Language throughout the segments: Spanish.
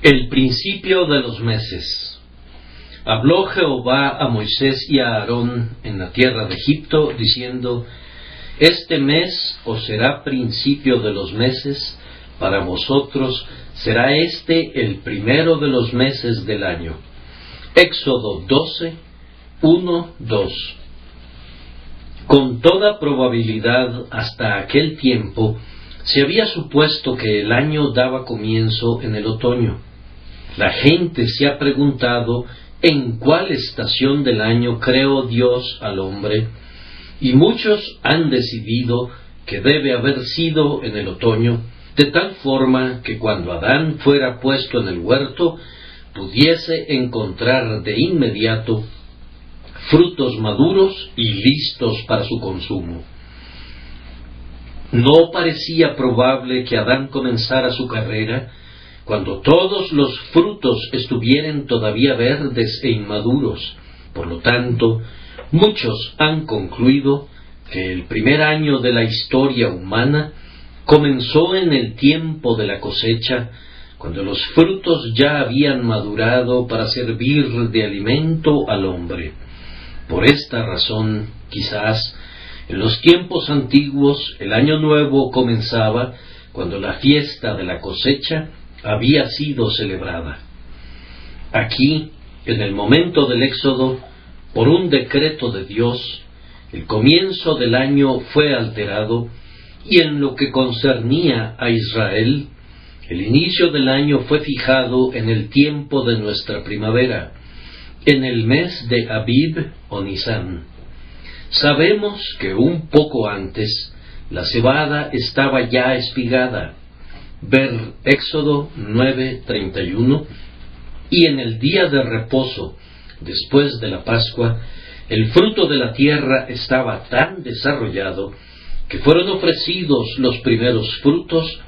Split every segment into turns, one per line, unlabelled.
El principio de los meses. Habló Jehová a Moisés y a Aarón en la tierra de Egipto, diciendo: Este mes os será principio de los meses, para vosotros será este el primero de los meses del año. Éxodo 12, 1, 2. Con toda probabilidad, hasta aquel tiempo, se había supuesto que el año daba comienzo en el otoño. La gente se ha preguntado en cuál estación del año creó Dios al hombre, y muchos han decidido que debe haber sido en el otoño, de tal forma que cuando Adán fuera puesto en el huerto, pudiese encontrar de inmediato frutos maduros y listos para su consumo. No parecía probable que Adán comenzara su carrera cuando todos los frutos estuvieran todavía verdes e inmaduros. Por lo tanto, muchos han concluido que el primer año de la historia humana comenzó en el tiempo de la cosecha, cuando los frutos ya habían madurado para servir de alimento al hombre. Por esta razón, quizás, en los tiempos antiguos, el año nuevo comenzaba cuando la fiesta de la cosecha había sido celebrada. Aquí, en el momento del Éxodo, por un decreto de Dios, el comienzo del año fue alterado, y en lo que concernía a Israel, el inicio del año fue fijado en el tiempo de nuestra primavera, en el mes de Abib o Nisán. Sabemos que un poco antes la cebada estaba ya espigada. Ver Éxodo 9:31. Y en el día de reposo, después de la Pascua, el fruto de la tierra estaba tan desarrollado que fueron ofrecidos los primeros frutos,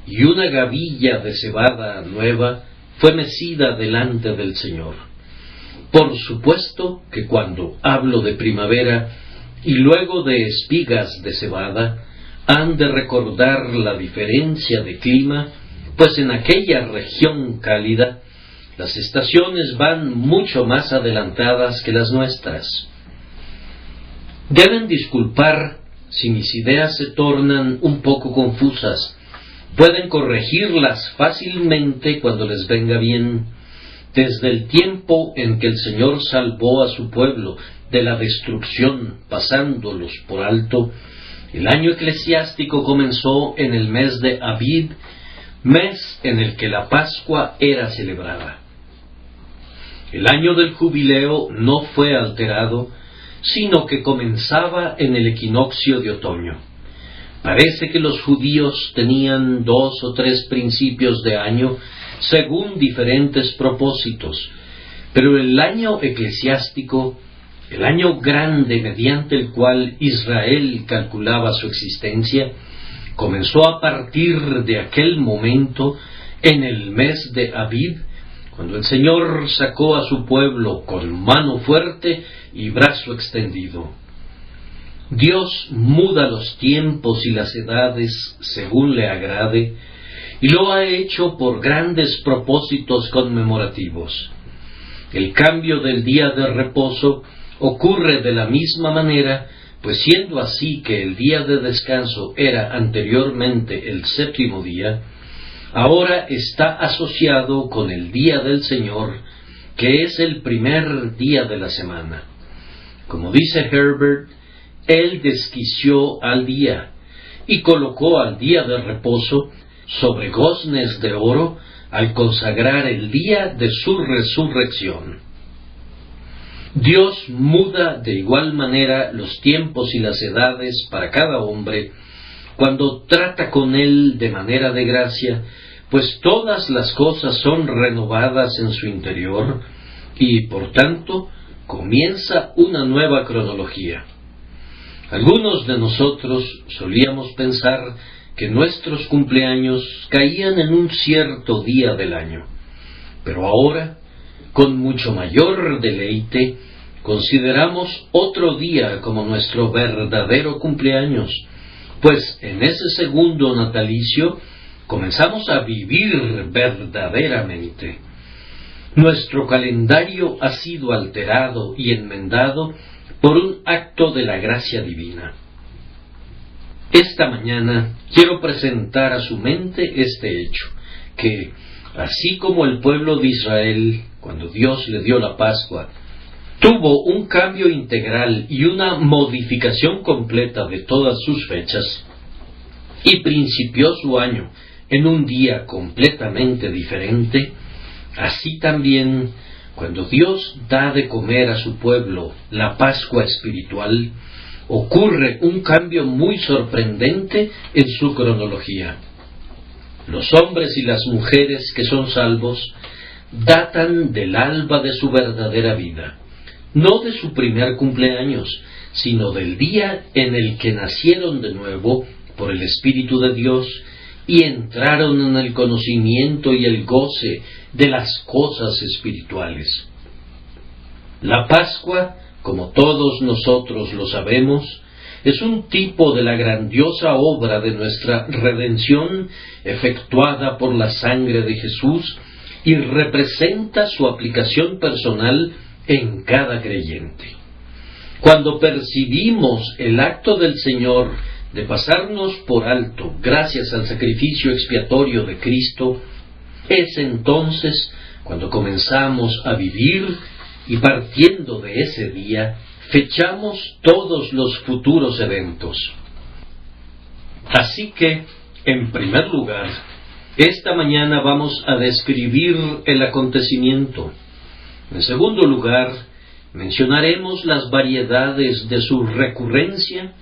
y una gavilla de cebada nueva fue mecida delante del Señor. Por supuesto que cuando hablo de primavera y luego de espigas de cebada, han de recordar la diferencia de clima, pues en aquella región cálida las estaciones van mucho más adelantadas que las nuestras. Deben disculpar si mis ideas se tornan un poco confusas. Pueden corregirlas fácilmente cuando les venga bien. Desde el tiempo en que el Señor salvó a su pueblo de la destrucción, pasándolos por alto, el año eclesiástico comenzó en el mes de Abib, mes en el que la Pascua era celebrada. El año del jubileo no fue alterado, sino que comenzaba en el equinoccio de otoño. Parece que los judíos tenían 2 o 3 principios de año según diferentes propósitos, pero el año eclesiástico, el año grande mediante el cual Israel calculaba su existencia, comenzó a partir de aquel momento en el mes de Abib, cuando el Señor sacó a su pueblo con mano fuerte y brazo extendido. Dios muda los tiempos y las edades según le agrade, y lo ha hecho por grandes propósitos conmemorativos. El cambio del día de reposo ocurre de la misma manera, pues siendo así que el día de descanso era anteriormente el 7º día, ahora está asociado con el día del Señor, que es el primer día de la semana. Como dice Herbert, Él desquició al día y colocó al día de reposo sobre goznes de oro al consagrar el día de su resurrección. Dios muda de igual manera los tiempos y las edades para cada hombre cuando trata con él de manera de gracia, pues todas las cosas son renovadas en su interior y, por tanto, comienza una nueva cronología. Algunos de nosotros solíamos pensar que nuestros cumpleaños caían en un cierto día del año, pero ahora, con mucho mayor deleite, consideramos otro día como nuestro verdadero cumpleaños, pues en ese segundo natalicio comenzamos a vivir verdaderamente. Nuestro calendario ha sido alterado y enmendado por un acto de la gracia divina. Esta mañana quiero presentar a su mente este hecho, que, así como el pueblo de Israel, cuando Dios le dio la Pascua, tuvo un cambio integral y una modificación completa de todas sus fechas, y principió su año en un día completamente diferente, así también, cuando Dios da de comer a su pueblo la Pascua espiritual, ocurre un cambio muy sorprendente en su cronología. Los hombres y las mujeres que son salvos datan del alba de su verdadera vida, no de su primer cumpleaños, sino del día en el que nacieron de nuevo por el Espíritu de Dios y entraron en el conocimiento y el goce de las cosas espirituales. La Pascua, como todos nosotros lo sabemos, es un tipo de la grandiosa obra de nuestra redención efectuada por la sangre de Jesús y representa su aplicación personal en cada creyente. Cuando percibimos el acto del Señor de pasarnos por alto gracias al sacrificio expiatorio de Cristo, es entonces cuando comenzamos a vivir y partiendo de ese día, fechamos todos los futuros eventos. Así que, en primer lugar, esta mañana vamos a describir el acontecimiento. En segundo lugar, mencionaremos las variedades de su recurrencia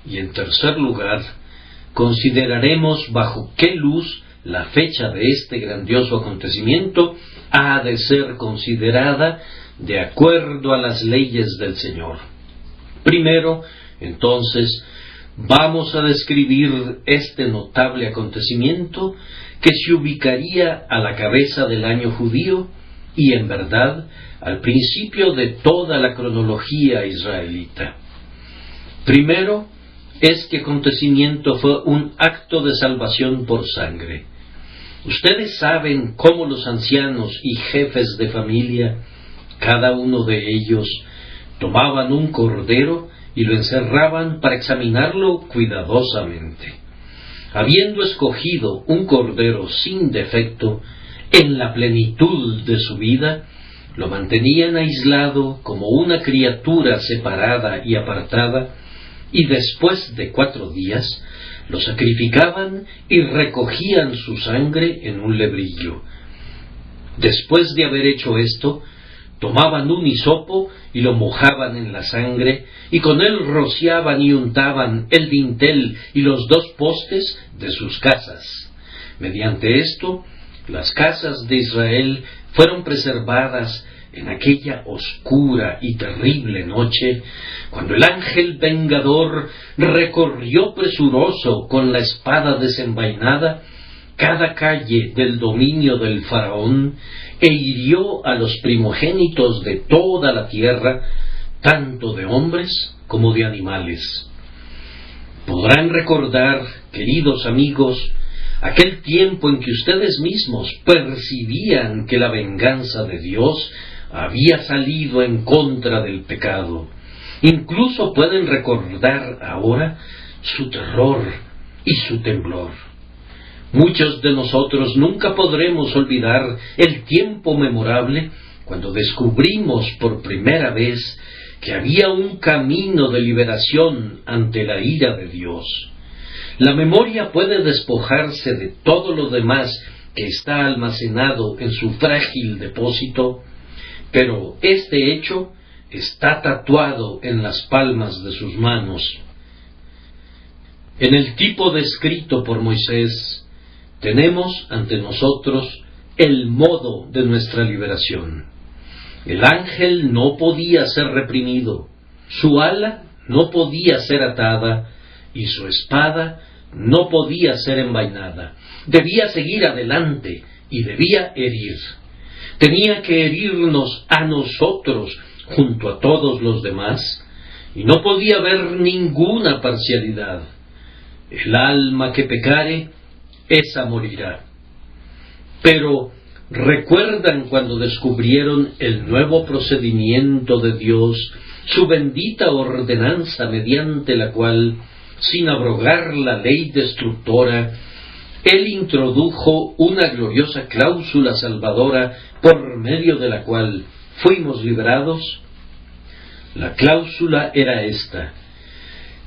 y en tercer lugar, consideraremos bajo qué luz la fecha de este grandioso acontecimiento ha de ser considerada de acuerdo a las leyes del Señor. Primero, entonces, vamos a describir este notable acontecimiento que se ubicaría a la cabeza del año judío y, en verdad, al principio de toda la cronología israelita. Primero, este acontecimiento fue un acto de salvación por sangre. Ustedes saben cómo los ancianos y jefes de familia, cada uno de ellos, tomaban un cordero y lo encerraban para examinarlo cuidadosamente. Habiendo escogido un cordero sin defecto, en la plenitud de su vida, lo mantenían aislado como una criatura separada y apartada, y después de 4 días lo sacrificaban y recogían su sangre en un lebrillo. Después de haber hecho esto, tomaban un hisopo y lo mojaban en la sangre, y con él rociaban y untaban el dintel y los 2 postes de sus casas. Mediante esto, las casas de Israel fueron preservadas en aquella oscura y terrible noche, cuando el ángel vengador recorrió presuroso con la espada desenvainada cada calle del dominio del faraón e hirió a los primogénitos de toda la tierra, tanto de hombres como de animales. Podrán recordar, queridos amigos, aquel tiempo en que ustedes mismos percibían que la venganza de Dios había salido en contra del pecado. Incluso pueden recordar ahora su terror y su temblor. Muchos de nosotros nunca podremos olvidar el tiempo memorable cuando descubrimos por primera vez que había un camino de liberación ante la ira de Dios. La memoria puede despojarse de todo lo demás que está almacenado en su frágil depósito, pero este hecho está tatuado en las palmas de sus manos. En el tipo descrito por Moisés, tenemos ante nosotros el modo de nuestra liberación. El ángel no podía ser reprimido, su ala no podía ser atada y su espada no podía ser envainada. Debía seguir adelante y debía herir. Tenía que herirnos a nosotros junto a todos los demás y no podía haber ninguna parcialidad. El alma que pecare, esa morirá. Pero ¿recuerdan cuando descubrieron el nuevo procedimiento de Dios, su bendita ordenanza mediante la cual, sin abrogar la ley destructora, Él introdujo una gloriosa cláusula salvadora por medio de la cual fuimos librados? La cláusula era esta: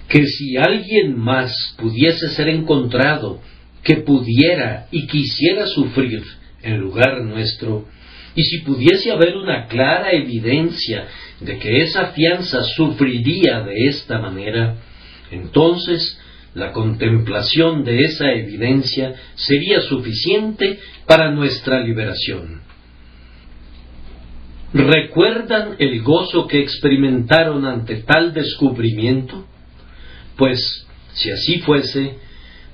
que si alguien más pudiese ser encontrado que pudiera y quisiera sufrir en lugar nuestro, y si pudiese haber una clara evidencia de que esa fianza sufriría de esta manera, entonces la contemplación de esa evidencia sería suficiente para nuestra liberación. ¿Recuerdan el gozo que experimentaron ante tal descubrimiento? Pues, si así fuese,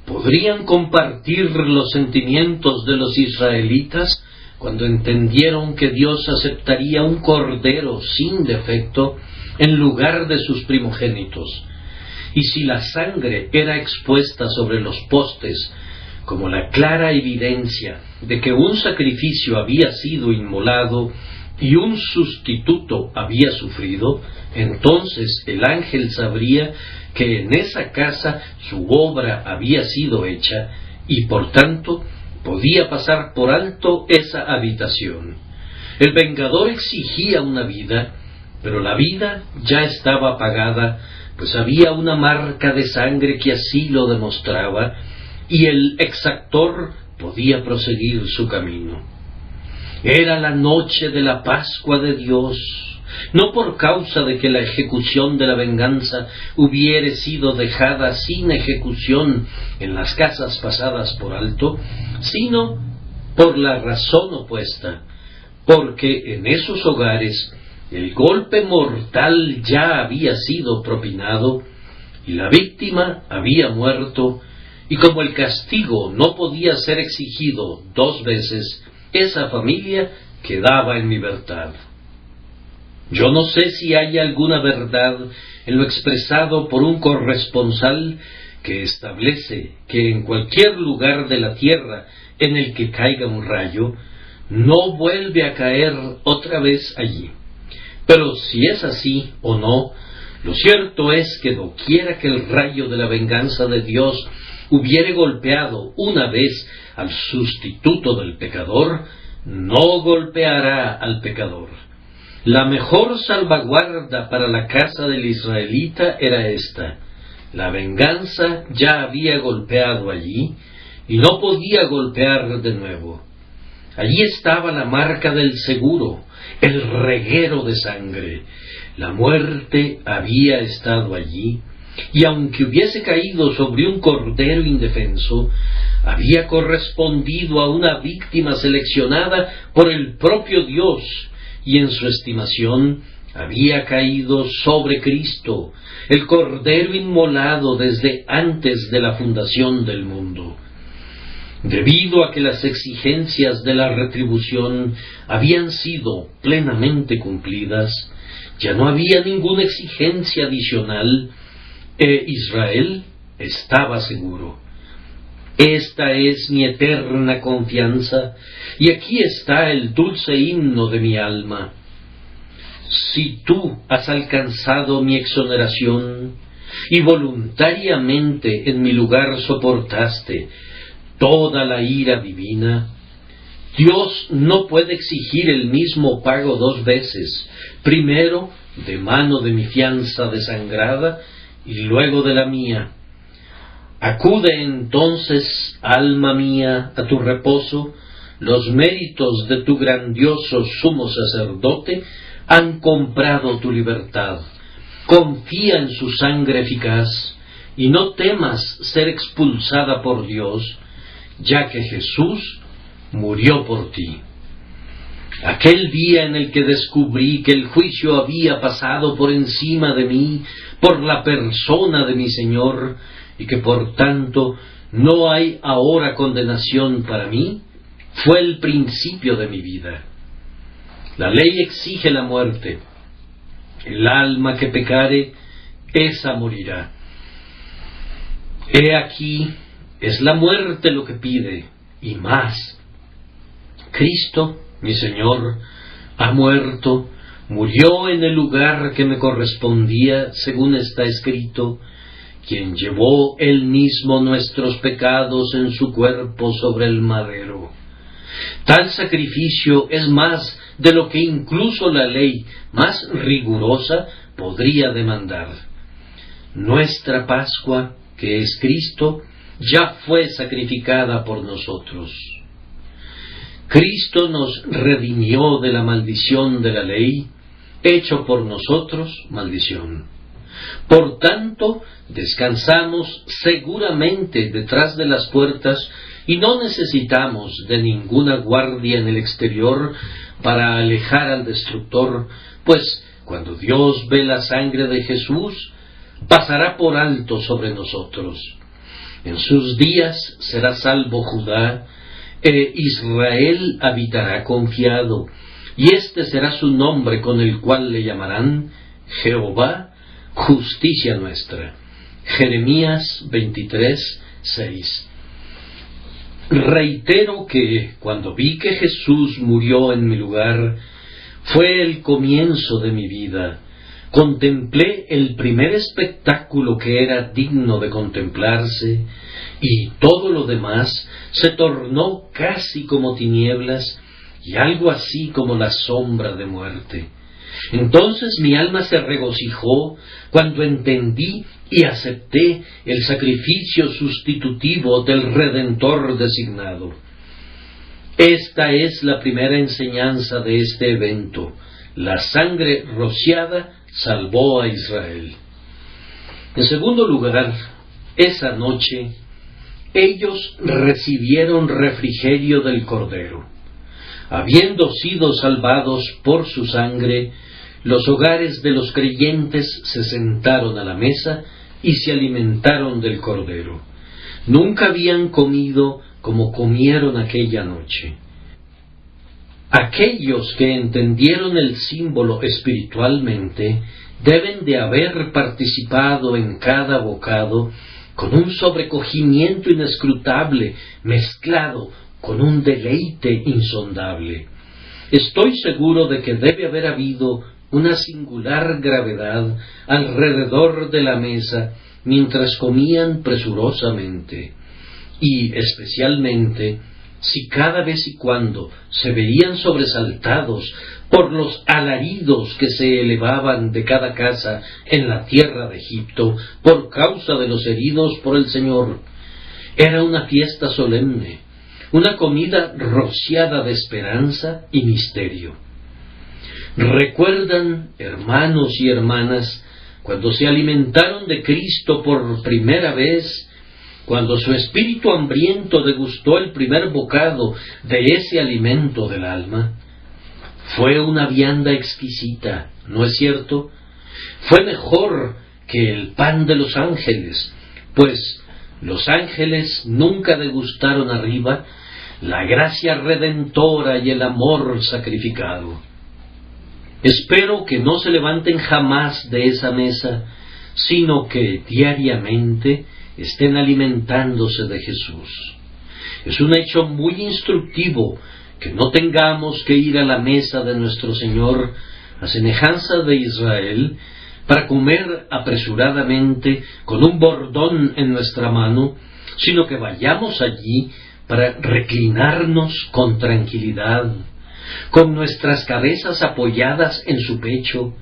¿podrían compartir los sentimientos de los israelitas cuando entendieron que Dios aceptaría un cordero sin defecto en lugar de sus primogénitos? Y si la sangre era expuesta sobre los postes como la clara evidencia de que un sacrificio había sido inmolado y un sustituto había sufrido, entonces el ángel sabría que en esa casa su obra había sido hecha y por tanto podía pasar por alto esa habitación. El vengador exigía una vida, pero la vida ya estaba pagada, pues había una marca de sangre que así lo demostraba, y el exactor podía proseguir su camino. Era la noche de la Pascua de Dios, no por causa de que la ejecución de la venganza hubiere sido dejada sin ejecución en las casas pasadas por alto, sino por la razón opuesta, porque en esos hogares el golpe mortal ya había sido propinado y la víctima había muerto, y como el castigo no podía ser exigido 2 veces, esa familia quedaba en libertad. Yo no sé si hay alguna verdad en lo expresado por un corresponsal que establece que en cualquier lugar de la tierra en el que caiga un rayo, no vuelve a caer otra vez allí. Pero si es así o no, lo cierto es que doquiera que el rayo de la venganza de Dios hubiere golpeado una vez al sustituto del pecador, no golpeará al pecador. La mejor salvaguarda para la casa del israelita era esta: la venganza ya había golpeado allí y no podía golpear de nuevo. Allí estaba la marca del seguro, el reguero de sangre. La muerte había estado allí, y aunque hubiese caído sobre un cordero indefenso, había correspondido a una víctima seleccionada por el propio Dios, y en su estimación había caído sobre Cristo, el cordero inmolado desde antes de la fundación del mundo. Debido a que las exigencias de la retribución habían sido plenamente cumplidas, ya no había ninguna exigencia adicional, e Israel estaba seguro. Esta es mi eterna confianza, y aquí está el dulce himno de mi alma. Si tú has alcanzado mi exoneración, y voluntariamente en mi lugar soportaste toda la ira divina, Dios no puede exigir el mismo pago 2 veces, primero de mano de mi fianza desangrada y luego de la mía. Acude entonces, alma mía, a tu reposo. Los méritos de tu grandioso sumo sacerdote han comprado tu libertad. Confía en su sangre eficaz y no temas ser expulsada por Dios, ya que Jesús murió por ti. Aquel día en el que descubrí que el juicio había pasado por encima de mí, por la persona de mi Señor, y que por tanto no hay ahora condenación para mí, fue el principio de mi vida. La ley exige la muerte. El alma que pecare, esa morirá. He aquí, Es la muerte lo que pide, y más. Cristo, mi Señor, ha muerto, murió en el lugar que me correspondía, según está escrito, quien llevó él mismo nuestros pecados en su cuerpo sobre el madero. Tal sacrificio es más de lo que incluso la ley más rigurosa podría demandar. Nuestra Pascua, que es Cristo, ya fue sacrificada por nosotros. Cristo nos redimió de la maldición de la ley, hecho por nosotros maldición. Por tanto, descansamos seguramente detrás de las puertas y no necesitamos de ninguna guardia en el exterior para alejar al destructor, pues cuando Dios ve la sangre de Jesús, pasará por alto sobre nosotros. En sus días será salvo Judá, e Israel habitará confiado, y este será su nombre con el cual le llamarán Jehová, justicia nuestra. Jeremías 23:6. Reitero que cuando vi que Jesús murió en mi lugar, fue el comienzo de mi vida. Contemplé el primer espectáculo que era digno de contemplarse, y todo lo demás se tornó casi como tinieblas y algo así como la sombra de muerte. Entonces mi alma se regocijó cuando entendí y acepté el sacrificio sustitutivo del Redentor designado. Esta es la primera enseñanza de este evento. La sangre rociada salvó a Israel. En segundo lugar, esa noche, ellos recibieron refrigerio del Cordero. Habiendo sido salvados por su sangre, los hogares de los creyentes se sentaron a la mesa y se alimentaron del Cordero. Nunca habían comido como comieron aquella noche. Aquellos que entendieron el símbolo espiritualmente deben de haber participado en cada bocado con un sobrecogimiento inescrutable mezclado con un deleite insondable. Estoy seguro de que debe haber habido una singular gravedad alrededor de la mesa mientras comían presurosamente, y especialmente si cada vez y cuando se veían sobresaltados por los alaridos que se elevaban de cada casa en la tierra de Egipto por causa de los heridos por el Señor. Era una fiesta solemne, una comida rociada de esperanza y misterio. ¿Recuerdan, hermanos y hermanas, cuando se alimentaron de Cristo por primera vez, cuando su espíritu hambriento degustó el primer bocado de ese alimento del alma? Fue una vianda exquisita, ¿no es cierto? Fue mejor que el pan de los ángeles, pues los ángeles nunca degustaron arriba la gracia redentora y el amor sacrificado. Espero que no se levanten jamás de esa mesa, sino que diariamente estén alimentándose de Jesús. Es un hecho muy instructivo que no tengamos que ir a la mesa de nuestro Señor, a semejanza de Israel, para comer apresuradamente con un bordón en nuestra mano, sino que vayamos allí para reclinarnos con tranquilidad, con nuestras cabezas apoyadas en su pecho,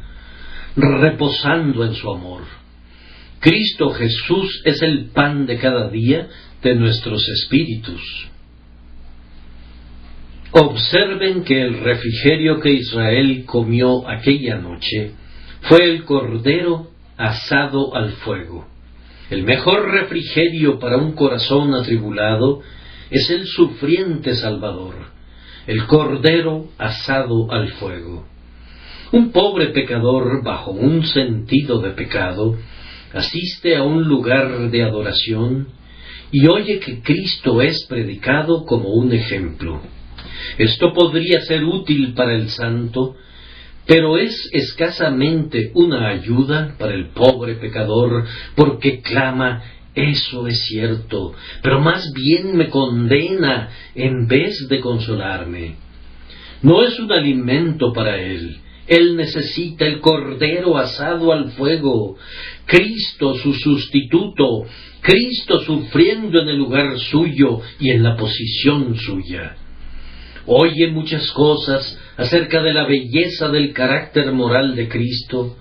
reposando en su amor. Cristo Jesús es el pan de cada día de nuestros espíritus. Observen que el refrigerio que Israel comió aquella noche fue el cordero asado al fuego. El mejor refrigerio para un corazón atribulado es el sufriente Salvador, el cordero asado al fuego. Un pobre pecador bajo un sentido de pecado asiste a un lugar de adoración y oye que Cristo es predicado como un ejemplo. Esto podría ser útil para el santo, pero es escasamente una ayuda para el pobre pecador, porque clama: Eso es cierto, pero más bien me condena en vez de consolarme. No es un alimento para él. Él necesita el cordero asado al fuego, Cristo su sustituto, Cristo sufriendo en el lugar suyo y en la posición suya. Oye muchas cosas acerca de la belleza del carácter moral de Cristo,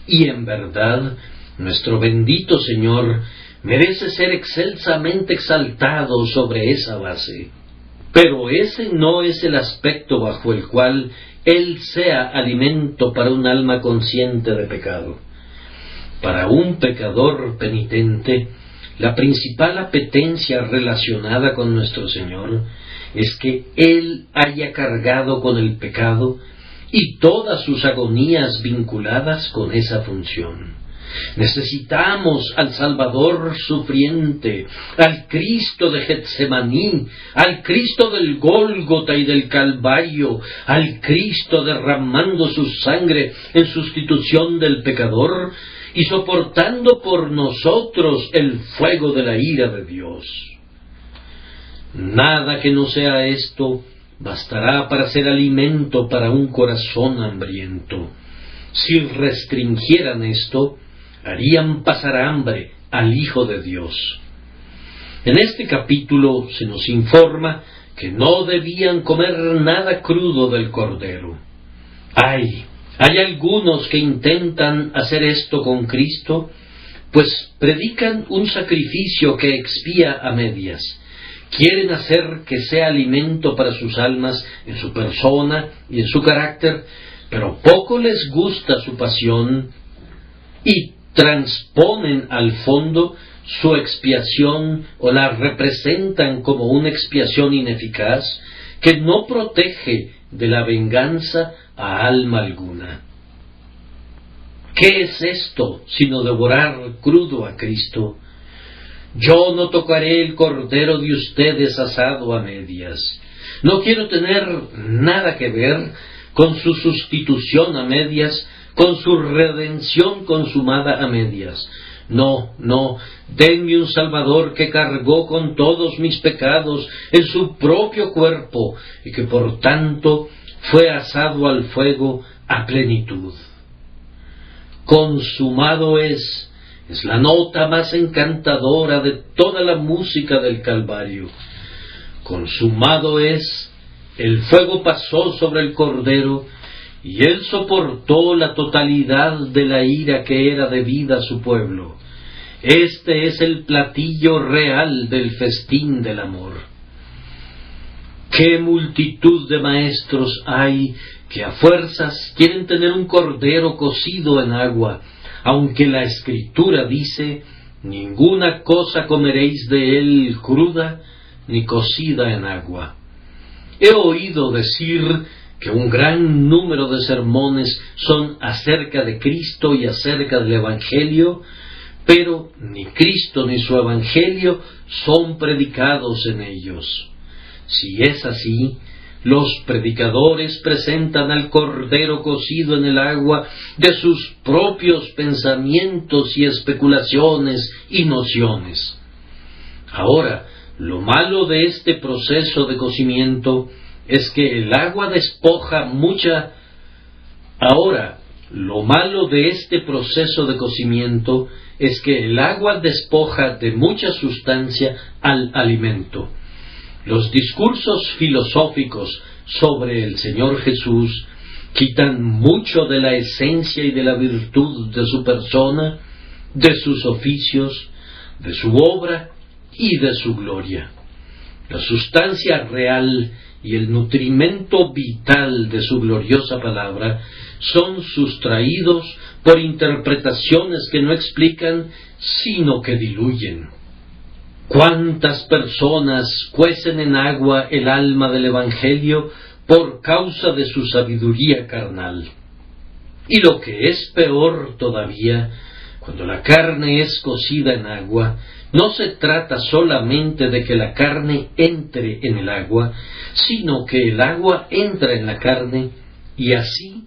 y en verdad, nuestro bendito Señor merece ser excelsamente exaltado sobre esa base. Pero ese no es el aspecto bajo el cual Él sea alimento para un alma consciente de pecado. Para un pecador penitente, la principal apetencia relacionada con nuestro Señor es que Él haya cargado con el pecado y todas sus agonías vinculadas con esa función. Necesitamos al Salvador sufriente, al Cristo de Getsemaní, al Cristo del Gólgota y del Calvario, al Cristo derramando su sangre en sustitución del pecador y soportando por nosotros el fuego de la ira de Dios. Nada que no sea esto bastará para ser alimento para un corazón hambriento. Si restringieran esto, harían pasar hambre al Hijo de Dios. En este capítulo se nos informa que no debían comer nada crudo del cordero. Hay algunos que intentan hacer esto con Cristo, pues predican un sacrificio que expía a medias. Quieren hacer que sea alimento para sus almas en su persona y en su carácter, pero poco les gusta su pasión y transponen al fondo su expiación o la representan como una expiación ineficaz que no protege de la venganza a alma alguna. ¿Qué es esto sino devorar crudo a Cristo? Yo no tocaré el cordero de ustedes asado a medias. No quiero tener nada que ver con su sustitución a medias, con su redención consumada a medias. No, denme un Salvador que cargó con todos mis pecados en su propio cuerpo y que por tanto fue asado al fuego a plenitud. Consumado es la nota más encantadora de toda la música del Calvario. Consumado es, el fuego pasó sobre el Cordero, y él soportó la totalidad de la ira que era debida a su pueblo. Este es el platillo real del festín del amor. ¡Qué multitud de maestros hay que a fuerzas quieren tener un cordero cocido en agua, aunque la Escritura dice: ninguna cosa comeréis de él cruda ni cocida en agua? He oído decir que un gran número de sermones son acerca de Cristo y acerca del Evangelio, pero ni Cristo ni su Evangelio son predicados en ellos. Si es así, los predicadores presentan al Cordero cocido en el agua de sus propios pensamientos y especulaciones y nociones. Ahora, lo malo de este proceso de cocimiento es que el agua despoja mucha... Ahora, lo malo de este proceso de cocimiento es que el agua despoja de mucha sustancia al alimento. Los discursos filosóficos sobre el Señor Jesús quitan mucho de la esencia y de la virtud de su persona, de sus oficios, de su obra y de su gloria. La sustancia real y el nutrimento vital de su gloriosa palabra son sustraídos por interpretaciones que no explican, sino que diluyen. ¿Cuántas personas cuecen en agua el alma del Evangelio por causa de su sabiduría carnal? Y lo que es peor todavía, cuando la carne es cocida en agua, no se trata solamente de que la carne entre en el agua, sino que el agua entra en la carne, y así,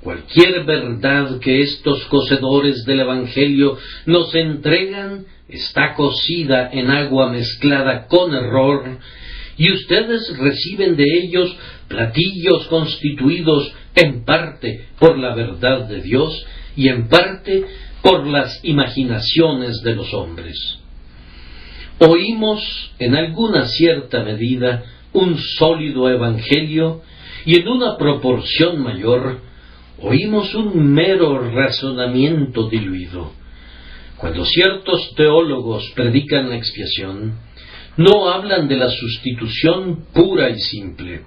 Cualquier verdad que estos cocedores del Evangelio nos entregan está cocida en agua mezclada con error, y ustedes reciben de ellos platillos constituidos en parte por la verdad de Dios y en parte por las imaginaciones de los hombres. Oímos en alguna cierta medida un sólido evangelio y en una proporción mayor oímos un mero razonamiento diluido. Cuando ciertos teólogos predican la expiación, no hablan de la sustitución pura y simple.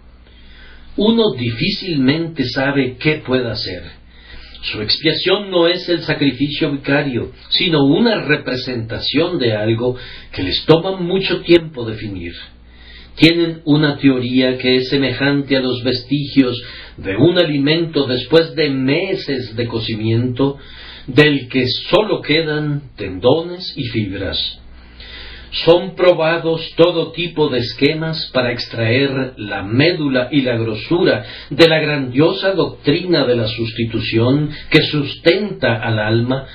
Uno difícilmente sabe qué puede hacer. Su expiación no es el sacrificio vicario, sino una representación de algo que les toma mucho tiempo definir. Tienen una teoría que es semejante a los vestigios de un alimento después de meses de cocimiento, del que sólo quedan tendones y fibras. Son probados todo tipo de esquemas para extraer la médula y la grosura de la grandiosa doctrina de la sustitución que sustenta al alma,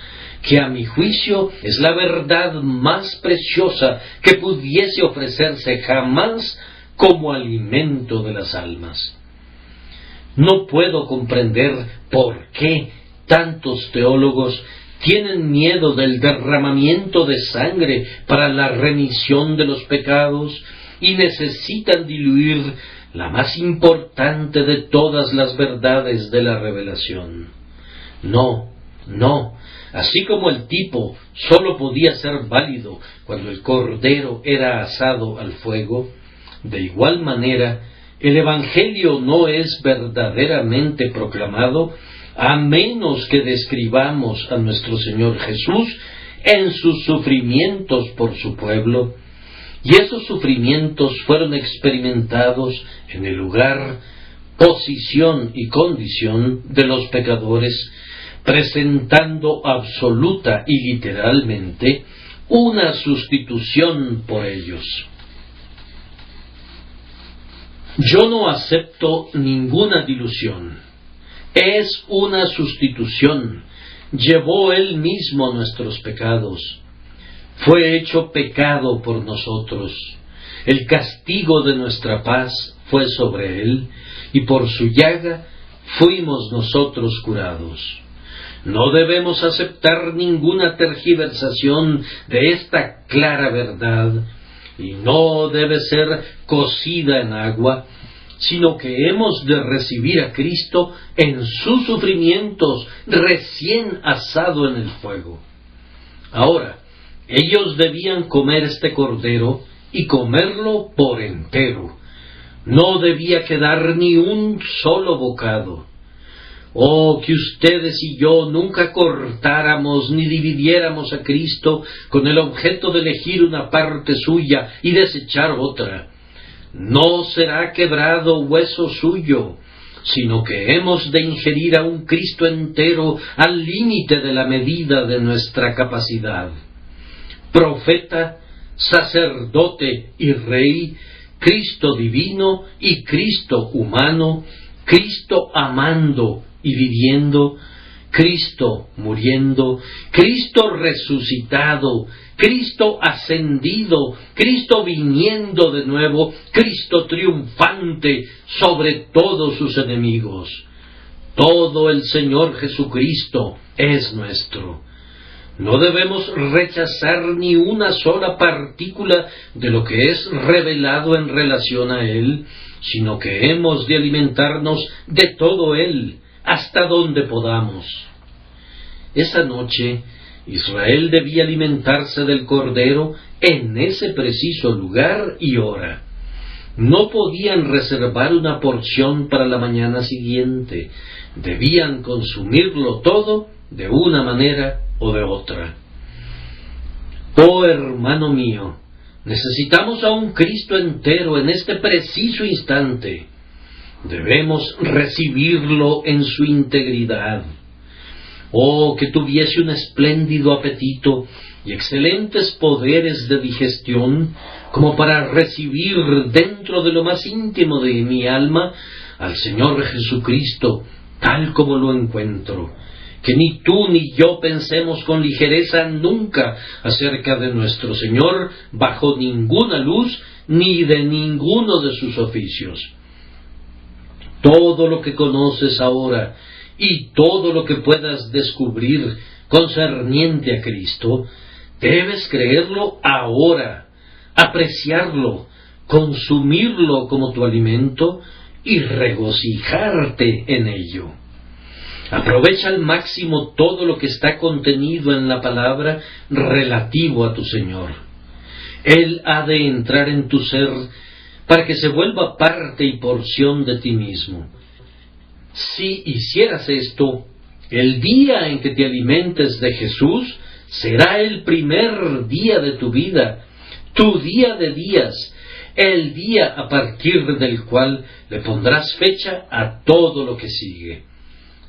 que a mi juicio es la verdad más preciosa que pudiese ofrecerse jamás como alimento de las almas. No puedo comprender por qué tantos teólogos tienen miedo del derramamiento de sangre para la remisión de los pecados y necesitan diluir la más importante de todas las verdades de la revelación. No, así como el tipo sólo podía ser válido cuando el cordero era asado al fuego, de igual manera el Evangelio no es verdaderamente proclamado a menos que describamos a nuestro Señor Jesús en sus sufrimientos por su pueblo, y esos sufrimientos fueron experimentados en el lugar, posición y condición de los pecadores, presentando absoluta y literalmente una sustitución por ellos. Yo no acepto ninguna dilución. Es una sustitución. Llevó Él mismo nuestros pecados. Fue hecho pecado por nosotros. El castigo de nuestra paz fue sobre Él, y por su llaga fuimos nosotros curados. No debemos aceptar ninguna tergiversación de esta clara verdad, y no debe ser cocida en agua, sino que hemos de recibir a Cristo en sus sufrimientos recién asado en el fuego. Ahora, ellos debían comer este cordero y comerlo por entero. No debía quedar ni un solo bocado. Oh, que ustedes y yo nunca cortáramos ni dividiéramos a Cristo con el objeto de elegir una parte suya y desechar otra. No será quebrado hueso suyo, sino que hemos de ingerir a un Cristo entero al límite de la medida de nuestra capacidad. Profeta, sacerdote y rey, Cristo divino y Cristo humano, Cristo amando y viviendo, Cristo muriendo, Cristo resucitado, Cristo ascendido, Cristo viniendo de nuevo, Cristo triunfante sobre todos sus enemigos. Todo el Señor Jesucristo es nuestro. No debemos rechazar ni una sola partícula de lo que es revelado en relación a Él, sino que hemos de alimentarnos de todo Él, hasta donde podamos. Esa noche, Israel debía alimentarse del Cordero en ese preciso lugar y hora. No podían reservar una porción para la mañana siguiente. Debían consumirlo todo de una manera o de otra. Oh hermano mío, necesitamos a un Cristo entero en este preciso instante. Debemos recibirlo en su integridad. Oh, que tuviese un espléndido apetito y excelentes poderes de digestión, como para recibir dentro de lo más íntimo de mi alma al Señor Jesucristo, tal como lo encuentro, que ni tú ni yo pensemos con ligereza nunca acerca de nuestro Señor bajo ninguna luz ni de ninguno de sus oficios. Todo lo que conoces ahora y todo lo que puedas descubrir concerniente a Cristo, debes creerlo ahora, apreciarlo, consumirlo como tu alimento y regocijarte en ello. Aprovecha al máximo todo lo que está contenido en la palabra relativo a tu Señor. Él ha de entrar en tu ser para que se vuelva parte y porción de ti mismo. Si hicieras esto, el día en que te alimentes de Jesús será el primer día de tu vida, tu día de días, el día a partir del cual le pondrás fecha a todo lo que sigue.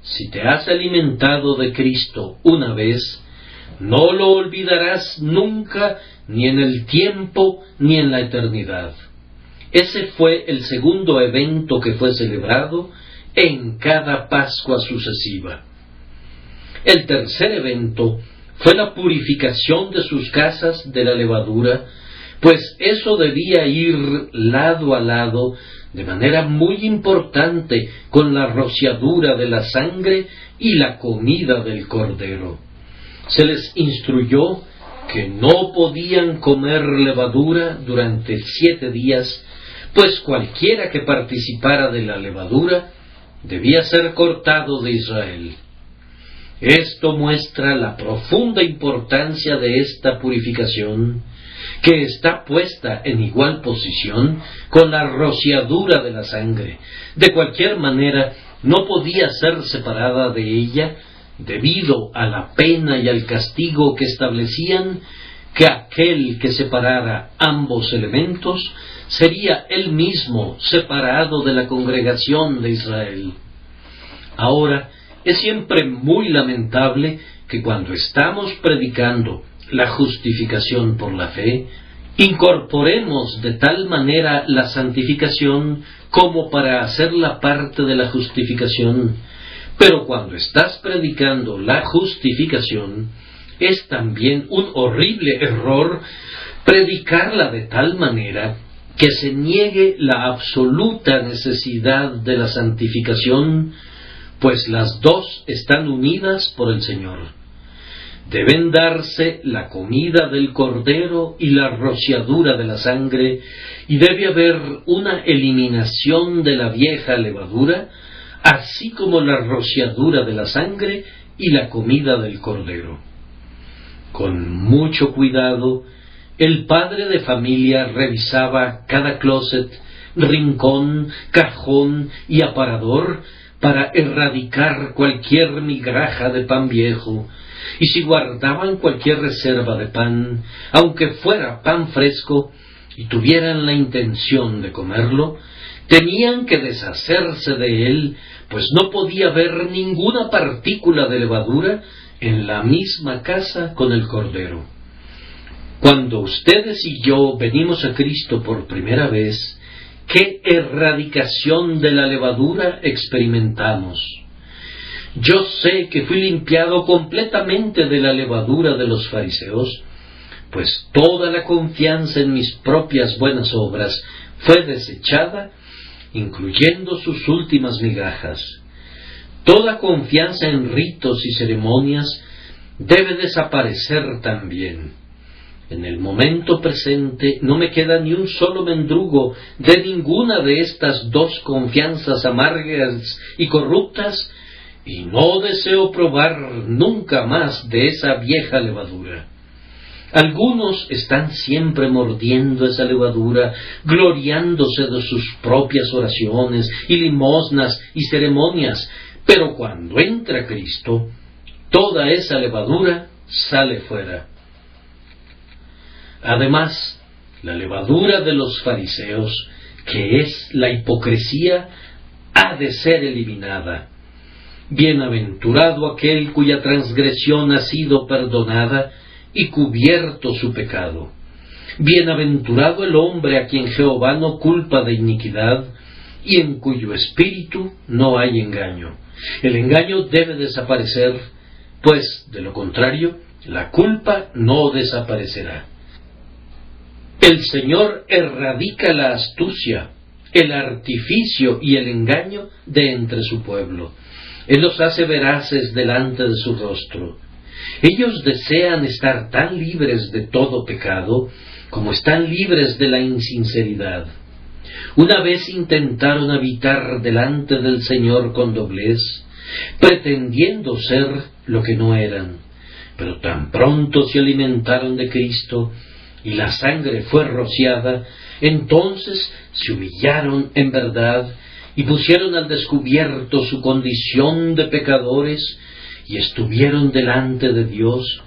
Si te has alimentado de Cristo una vez, no lo olvidarás nunca, ni en el tiempo, ni en la eternidad. Ese fue el segundo evento que fue celebrado en cada Pascua sucesiva. El tercer evento fue la purificación de sus casas de la levadura, pues eso debía ir lado a lado, de manera muy importante, con la rociadura de la sangre y la comida del cordero. Se les instruyó que no podían comer levadura durante 7 días, pues cualquiera que participara de la levadura debía ser cortado de Israel. Esto muestra la profunda importancia de esta purificación, que está puesta en igual posición con la rociadura de la sangre. De cualquier manera, no podía ser separada de ella, debido a la pena y al castigo que establecían que aquel que separara ambos elementos sería él mismo separado de la congregación de Israel. Ahora, es siempre muy lamentable que cuando estamos predicando la justificación por la fe, incorporemos de tal manera la santificación como para hacerla parte de la justificación, pero cuando estás predicando la justificación, es también un horrible error predicarla de tal manera que se niegue la absoluta necesidad de la santificación, pues las dos están unidas por el Señor. Deben darse la comida del cordero y la rociadura de la sangre, y debe haber una eliminación de la vieja levadura, así como la rociadura de la sangre y la comida del cordero. Con mucho cuidado, el padre de familia revisaba cada closet, rincón, cajón y aparador para erradicar cualquier migaja de pan viejo, y si guardaban cualquier reserva de pan, aunque fuera pan fresco, y tuvieran la intención de comerlo, tenían que deshacerse de él, pues no podía haber ninguna partícula de levadura en la misma casa con el cordero. Cuando ustedes y yo venimos a Cristo por primera vez, ¿qué erradicación de la levadura experimentamos? Yo sé que fui limpiado completamente de la levadura de los fariseos, pues toda la confianza en mis propias buenas obras fue desechada, incluyendo sus últimas migajas. Toda confianza en ritos y ceremonias debe desaparecer también. En el momento presente no me queda ni un solo mendrugo de ninguna de estas dos confianzas amargas y corruptas, y no deseo probar nunca más de esa vieja levadura. Algunos están siempre mordiendo esa levadura, gloriándose de sus propias oraciones y limosnas y ceremonias, pero cuando entra Cristo, toda esa levadura sale fuera. Además, la levadura de los fariseos, que es la hipocresía, ha de ser eliminada. Bienaventurado aquel cuya transgresión ha sido perdonada y cubierto su pecado. Bienaventurado el hombre a quien Jehová no culpa de iniquidad y en cuyo espíritu no hay engaño. El engaño debe desaparecer, pues, de lo contrario, la culpa no desaparecerá. El Señor erradica la astucia, el artificio y el engaño de entre su pueblo. Él los hace veraces delante de su rostro. Ellos desean estar tan libres de todo pecado como están libres de la insinceridad. Una vez intentaron habitar delante del Señor con doblez, pretendiendo ser lo que no eran, pero tan pronto se alimentaron de Cristo y la sangre fue rociada, entonces se humillaron en verdad y pusieron al descubierto su condición de pecadores y estuvieron delante de Dios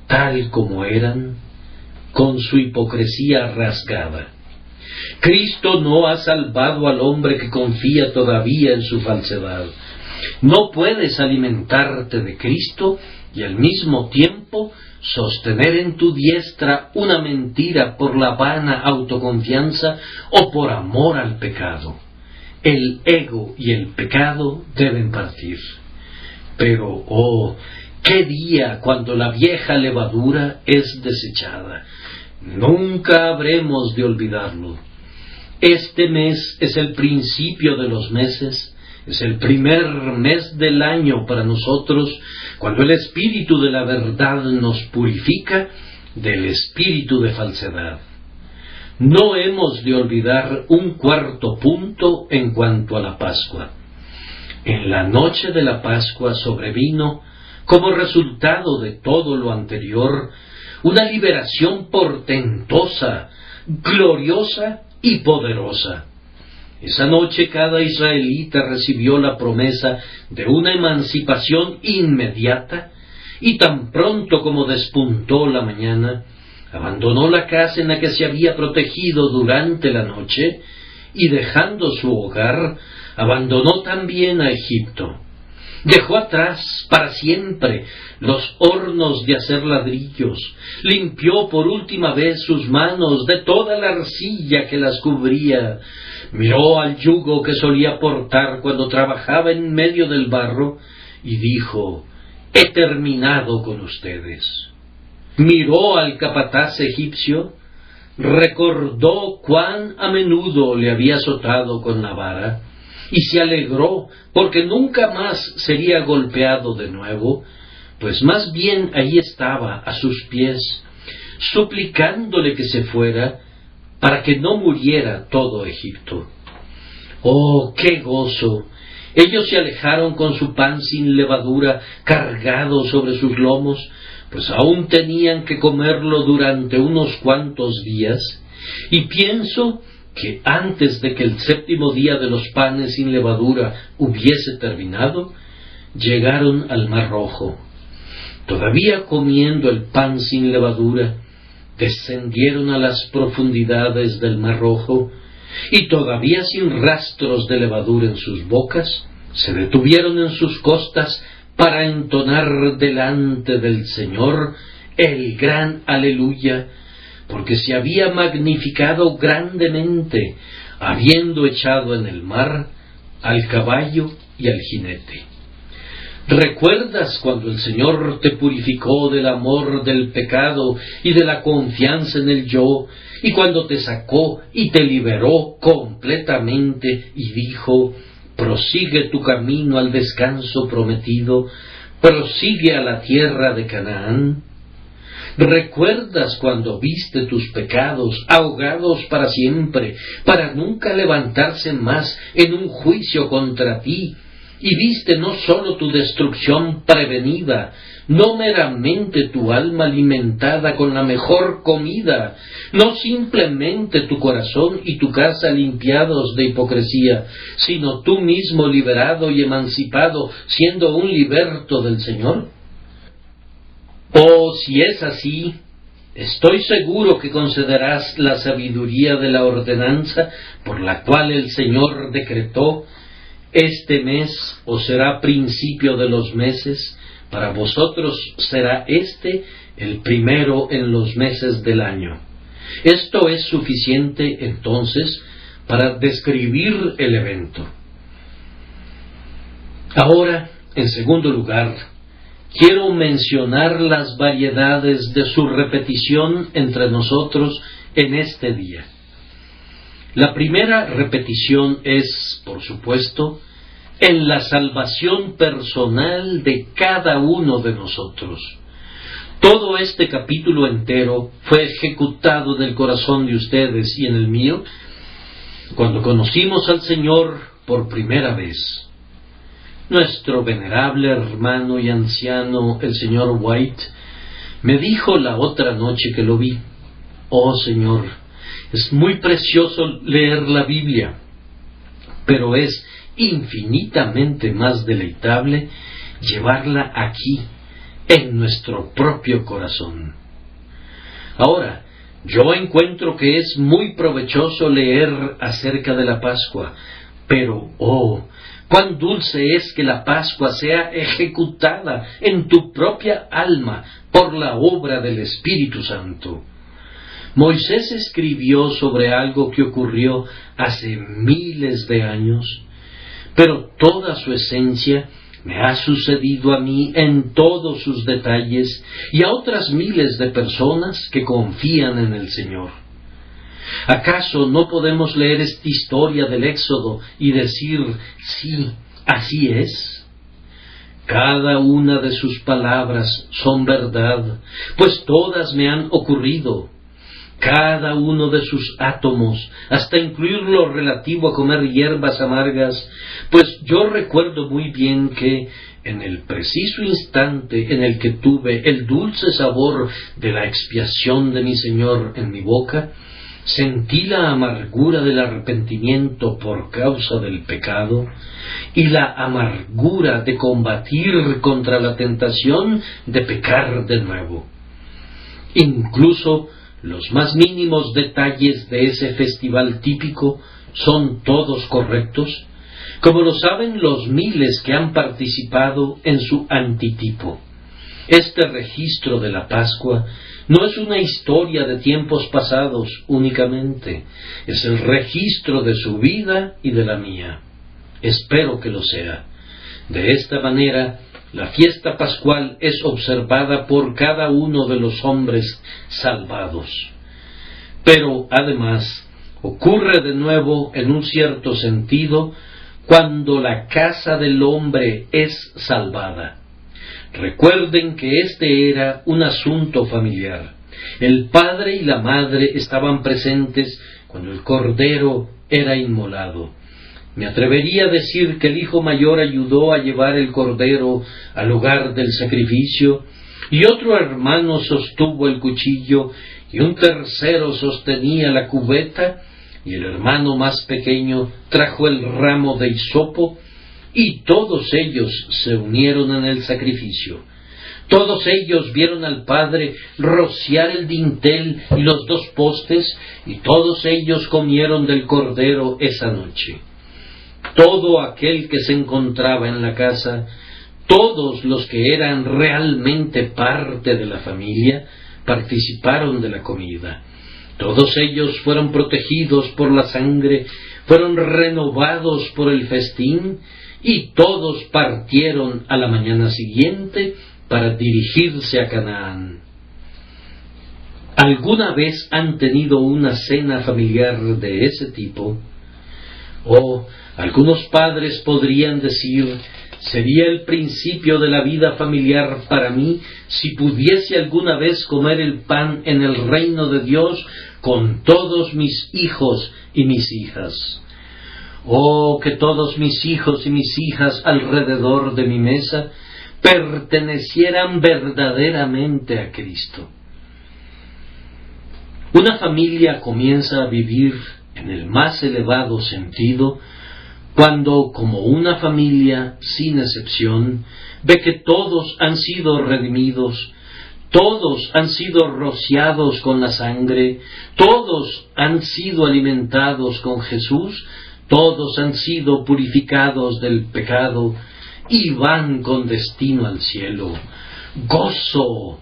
tal como eran, con su hipocresía rasgada. Cristo no ha salvado al hombre que confía todavía en su falsedad. No puedes alimentarte de Cristo y al mismo tiempo sostener en tu diestra una mentira por la vana autoconfianza o por amor al pecado. El ego y el pecado deben partir. Pero, oh, qué día cuando la vieja levadura es desechada. Nunca habremos de olvidarlo. Este mes es el principio de los meses, es el primer mes del año para nosotros, cuando el espíritu de la verdad nos purifica del espíritu de falsedad. No hemos de olvidar un cuarto punto en cuanto a la Pascua. En la noche de la Pascua sobrevino, como resultado de todo lo anterior, una liberación portentosa, gloriosa y poderosa. Esa noche cada israelita recibió la promesa de una emancipación inmediata, y tan pronto como despuntó la mañana, abandonó la casa en la que se había protegido durante la noche, y dejando su hogar, abandonó también a Egipto. Dejó atrás para siempre los hornos de hacer ladrillos, limpió por última vez sus manos de toda la arcilla que las cubría, miró al yugo que solía portar cuando trabajaba en medio del barro y dijo: «He terminado con ustedes». Miró al capataz egipcio, recordó cuán a menudo le había azotado con la vara, y se alegró porque nunca más sería golpeado de nuevo, pues más bien ahí estaba a sus pies, suplicándole que se fuera para que no muriera todo Egipto. ¡Oh, qué gozo! Ellos se alejaron con su pan sin levadura cargado sobre sus lomos, pues aún tenían que comerlo durante unos cuantos días, y pienso que antes de que el 7º día de los panes sin levadura hubiese terminado, llegaron al Mar Rojo. Todavía comiendo el pan sin levadura, descendieron a las profundidades del Mar Rojo, y todavía sin rastros de levadura en sus bocas, se detuvieron en sus costas para entonar delante del Señor el gran aleluya, porque se había magnificado grandemente, habiendo echado en el mar al caballo y al jinete. ¿Recuerdas cuando el Señor te purificó del amor del pecado y de la confianza en el yo, y cuando te sacó y te liberó completamente y dijo: «Prosigue tu camino al descanso prometido, prosigue a la tierra de Canaán»? ¿Recuerdas cuando viste tus pecados ahogados para siempre, para nunca levantarse más en un juicio contra ti, y viste no sólo tu destrucción prevenida, no meramente tu alma alimentada con la mejor comida, no simplemente tu corazón y tu casa limpiados de hipocresía, sino tú mismo liberado y emancipado, siendo un liberto del Señor? Oh, si es así, estoy seguro que concederás la sabiduría de la ordenanza por la cual el Señor decretó: «Este mes os será principio de los meses, para vosotros será este el primero en los meses del año». Esto es suficiente, entonces, para describir el evento. Ahora, en segundo lugar, quiero mencionar las variedades de su repetición entre nosotros en este día. La primera repetición es, por supuesto, en la salvación personal de cada uno de nosotros. Todo este capítulo entero fue ejecutado en el corazón de ustedes y en el mío cuando conocimos al Señor por primera vez. Nuestro venerable hermano y anciano, el señor White, me dijo la otra noche que lo vi: «Oh Señor, es muy precioso leer la Biblia, pero es infinitamente más deleitable llevarla aquí, en nuestro propio corazón». Ahora, yo encuentro que es muy provechoso leer acerca de la Pascua, pero cuán dulce es que la Pascua sea ejecutada en tu propia alma por la obra del Espíritu Santo. Moisés escribió sobre algo que ocurrió hace miles de años, pero toda su esencia me ha sucedido a mí en todos sus detalles y a otras miles de personas que confían en el Señor. ¿Acaso no podemos leer esta historia del Éxodo y decir: sí, así es? Cada una de sus palabras son verdad, pues todas me han ocurrido. Cada uno de sus átomos, hasta incluir lo relativo a comer hierbas amargas, pues yo recuerdo muy bien que en el preciso instante en el que tuve el dulce sabor de la expiación de mi Señor en mi boca, sentí la amargura del arrepentimiento por causa del pecado y la amargura de combatir contra la tentación de pecar de nuevo. Incluso los más mínimos detalles de ese festival típico son todos correctos, como lo saben los miles que han participado en su antitipo. Este registro de la Pascua no es una historia de tiempos pasados únicamente, es el registro de su vida y de la mía. Espero que lo sea. De esta manera, la fiesta pascual es observada por cada uno de los hombres salvados. Pero, además, ocurre de nuevo en un cierto sentido cuando la casa del hombre es salvada. Recuerden que este era un asunto familiar. El padre y la madre estaban presentes cuando el cordero era inmolado. Me atrevería a decir que el hijo mayor ayudó a llevar el cordero al lugar del sacrificio, y otro hermano sostuvo el cuchillo, y un tercero sostenía la cubeta, y el hermano más pequeño trajo el ramo de hisopo, y todos ellos se unieron en el sacrificio. Todos ellos vieron al padre rociar el dintel y los dos postes, y todos ellos comieron del cordero esa noche. Todo aquel que se encontraba en la casa, todos los que eran realmente parte de la familia, participaron de la comida. Todos ellos fueron protegidos por la sangre, fueron renovados por el festín, y todos partieron a la mañana siguiente para dirigirse a Canaán. ¿Alguna vez han tenido una cena familiar de ese tipo? Algunos padres podrían decir: sería el principio de la vida familiar para mí si pudiese alguna vez comer el pan en el reino de Dios con todos mis hijos y mis hijas. Que todos mis hijos y mis hijas alrededor de mi mesa pertenecieran verdaderamente a Cristo. Una familia comienza a vivir en el más elevado sentido cuando, como una familia sin excepción, ve que todos han sido redimidos, todos han sido rociados con la sangre, todos han sido alimentados con Jesús, todos han sido purificados del pecado y van con destino al cielo. ¡Gozo!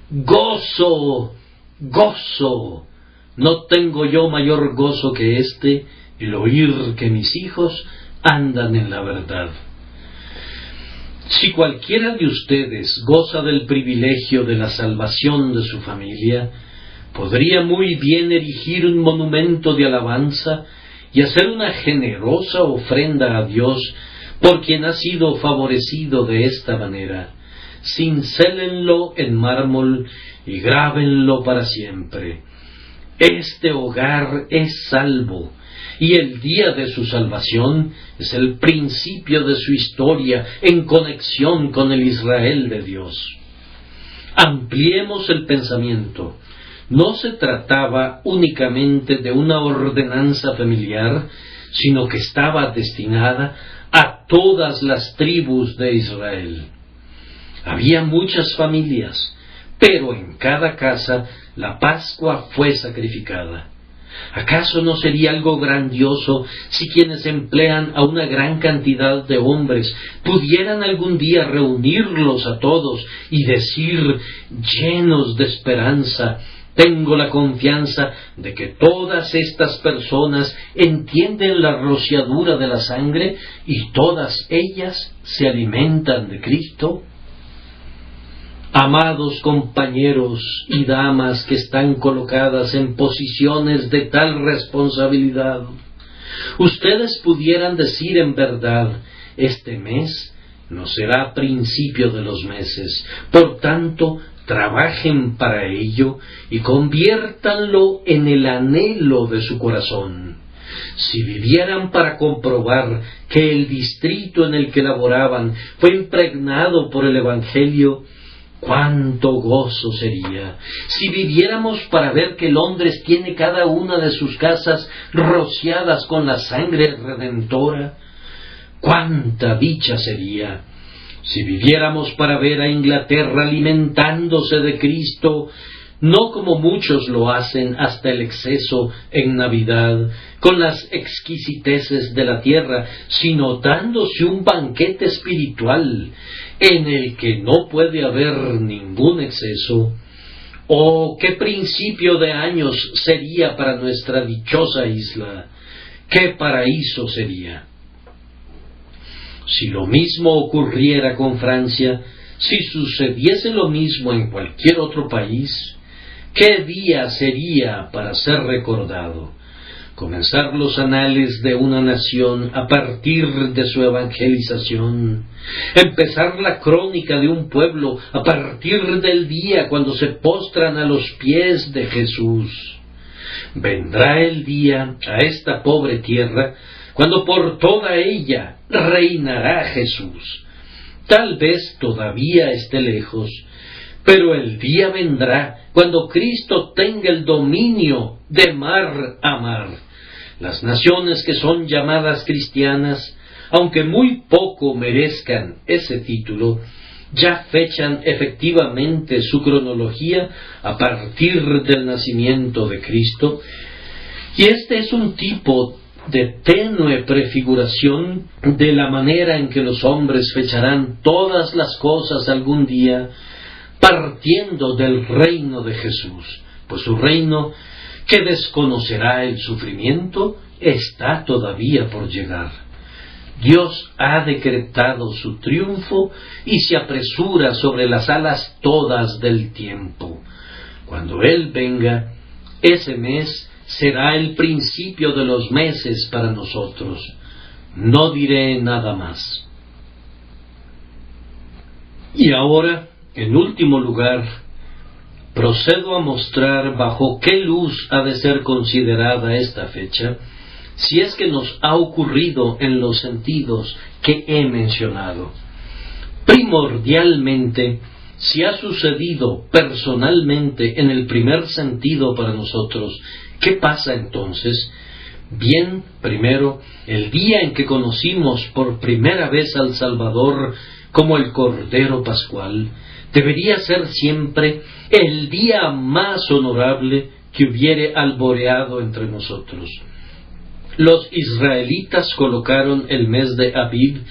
¡Gozo! ¡Gozo! No tengo yo mayor gozo que este, el oír que mis hijos andan en la verdad. Si cualquiera de ustedes goza del privilegio de la salvación de su familia, podría muy bien erigir un monumento de alabanza y hacer una generosa ofrenda a Dios por quien ha sido favorecido de esta manera. Cincélenlo en mármol y grábenlo para siempre. Este hogar es salvo, y el día de su salvación es el principio de su historia en conexión con el Israel de Dios. Ampliemos el pensamiento. No se trataba únicamente de una ordenanza familiar, sino que estaba destinada a todas las tribus de Israel. Había muchas familias, pero en cada casa la Pascua fue sacrificada. ¿Acaso no sería algo grandioso si quienes emplean a una gran cantidad de hombres pudieran algún día reunirlos a todos y decir, llenos de esperanza: tengo la confianza de que todas estas personas entienden la rociadura de la sangre y todas ellas se alimentan de Cristo? Amados compañeros y damas que están colocadas en posiciones de tal responsabilidad, ustedes pudieran decir en verdad: este mes no será principio de los meses, por tanto, trabajen para ello y conviértanlo en el anhelo de su corazón. Si vivieran para comprobar que el distrito en el que laboraban fue impregnado por el Evangelio, ¡cuánto gozo sería! Si viviéramos para ver que Londres tiene cada una de sus casas rociadas con la sangre redentora, ¡cuánta dicha sería! Si viviéramos para ver a Inglaterra alimentándose de Cristo, no como muchos lo hacen hasta el exceso en Navidad, con las exquisiteces de la tierra, sino dándose un banquete espiritual en el que no puede haber ningún exceso. ¡Oh, qué principio de años sería para nuestra dichosa isla! ¡Qué paraíso sería! Si lo mismo ocurriera con Francia, si sucediese lo mismo en cualquier otro país, ¿qué día sería para ser recordado? Comenzar los anales de una nación a partir de su evangelización, empezar la crónica de un pueblo a partir del día cuando se postran a los pies de Jesús. Vendrá el día a esta pobre tierra cuando por toda ella reinará Jesús. Tal vez todavía esté lejos, pero el día vendrá cuando Cristo tenga el dominio de mar a mar. Las naciones que son llamadas cristianas, aunque muy poco merezcan ese título, ya fechan efectivamente su cronología a partir del nacimiento de Cristo, y este es un tipo de tenue prefiguración de la manera en que los hombres fecharán todas las cosas algún día, partiendo del reino de Jesús, pues su reino, que desconocerá el sufrimiento, está todavía por llegar. Dios ha decretado su triunfo y se apresura sobre las alas todas del tiempo. Cuando Él venga, ese mes será el principio de los meses para nosotros. No diré nada más. Y ahora, en último lugar, procedo a mostrar bajo qué luz ha de ser considerada esta fecha, si es que nos ha ocurrido en los sentidos que he mencionado. Primordialmente, si ha sucedido personalmente en el primer sentido para nosotros, ¿qué pasa entonces? Bien, primero, el día en que conocimos por primera vez al Salvador como el Cordero Pascual, debería ser siempre el día más honorable que hubiere alboreado entre nosotros. Los israelitas colocaron el mes de Abib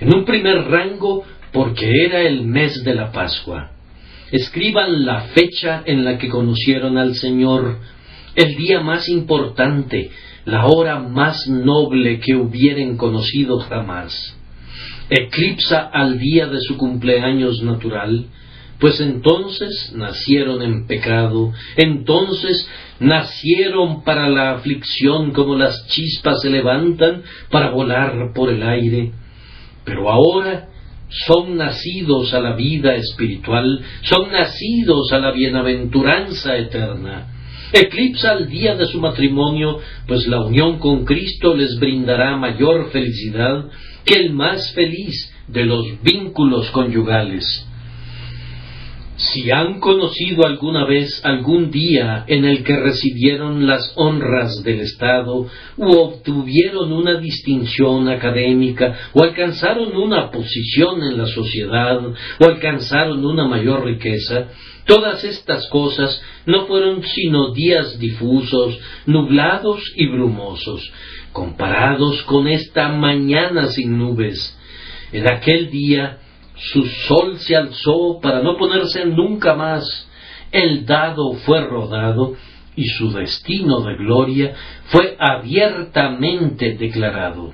en un primer rango porque era el mes de la Pascua. Escriban la fecha en la que conocieron al Señor, el día más importante, la hora más noble que hubieren conocido jamás. Eclipsa al día de su cumpleaños natural, pues entonces nacieron en pecado, entonces nacieron para la aflicción como las chispas se levantan para volar por el aire, pero ahora son nacidos a la vida espiritual, son nacidos a la bienaventuranza eterna. Eclipsa el día de su matrimonio, pues la unión con Cristo les brindará mayor felicidad que el más feliz de los vínculos conyugales. Si han conocido alguna vez algún día en el que recibieron las honras del Estado, u obtuvieron una distinción académica, o alcanzaron una posición en la sociedad, o alcanzaron una mayor riqueza, todas estas cosas no fueron sino días difusos, nublados y brumosos, comparados con esta mañana sin nubes. En aquel día su sol se alzó para no ponerse nunca más, el dado fue rodado y su destino de gloria fue abiertamente declarado.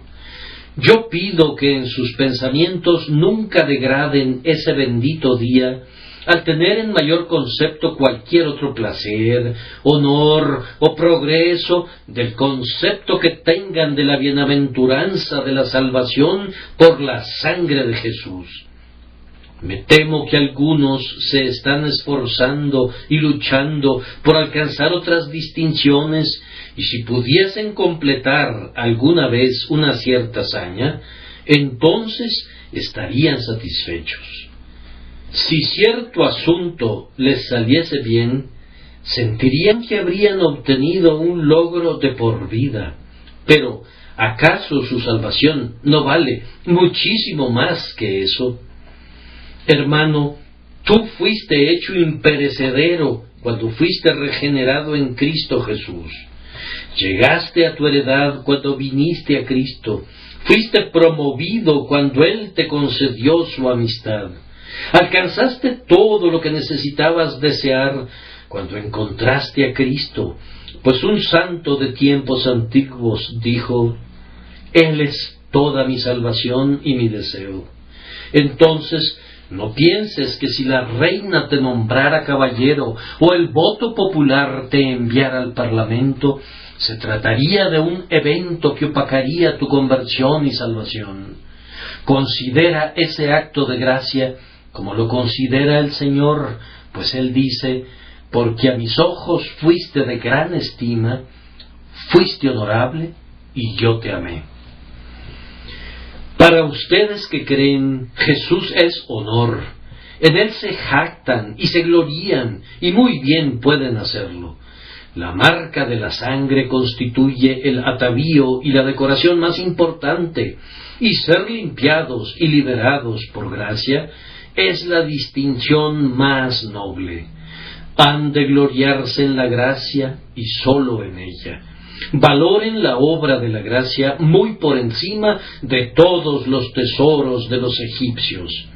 Yo pido que en sus pensamientos nunca degraden ese bendito día al tener en mayor concepto cualquier otro placer, honor o progreso del concepto que tengan de la bienaventuranza de la salvación por la sangre de Jesús. Me temo que algunos se están esforzando y luchando por alcanzar otras distinciones, y si pudiesen completar alguna vez una cierta hazaña, entonces estarían satisfechos. Si cierto asunto les saliese bien, sentirían que habrían obtenido un logro de por vida. Pero, ¿acaso su salvación no vale muchísimo más que eso? Hermano, tú fuiste hecho imperecedero cuando fuiste regenerado en Cristo Jesús. Llegaste a tu heredad cuando viniste a Cristo. Fuiste promovido cuando Él te concedió su amistad. Alcanzaste todo lo que necesitabas desear cuando encontraste a Cristo, pues un santo de tiempos antiguos dijo: Él es toda mi salvación y mi deseo. Entonces, no pienses que si la reina te nombrara caballero o el voto popular te enviara al parlamento, se trataría de un evento que opacaría tu conversión y salvación. Considera ese acto de gracia como lo considera el Señor, pues Él dice: porque a mis ojos fuiste de gran estima, fuiste honorable y yo te amé. Para ustedes que creen, Jesús es honor. En Él se jactan y se glorían, y muy bien pueden hacerlo. La marca de la sangre constituye el atavío y la decoración más importante, y ser limpiados y liberados por gracia es la distinción más noble. Han de gloriarse en la gracia y sólo en ella. Valoren la obra de la gracia muy por encima de todos los tesoros de los egipcios.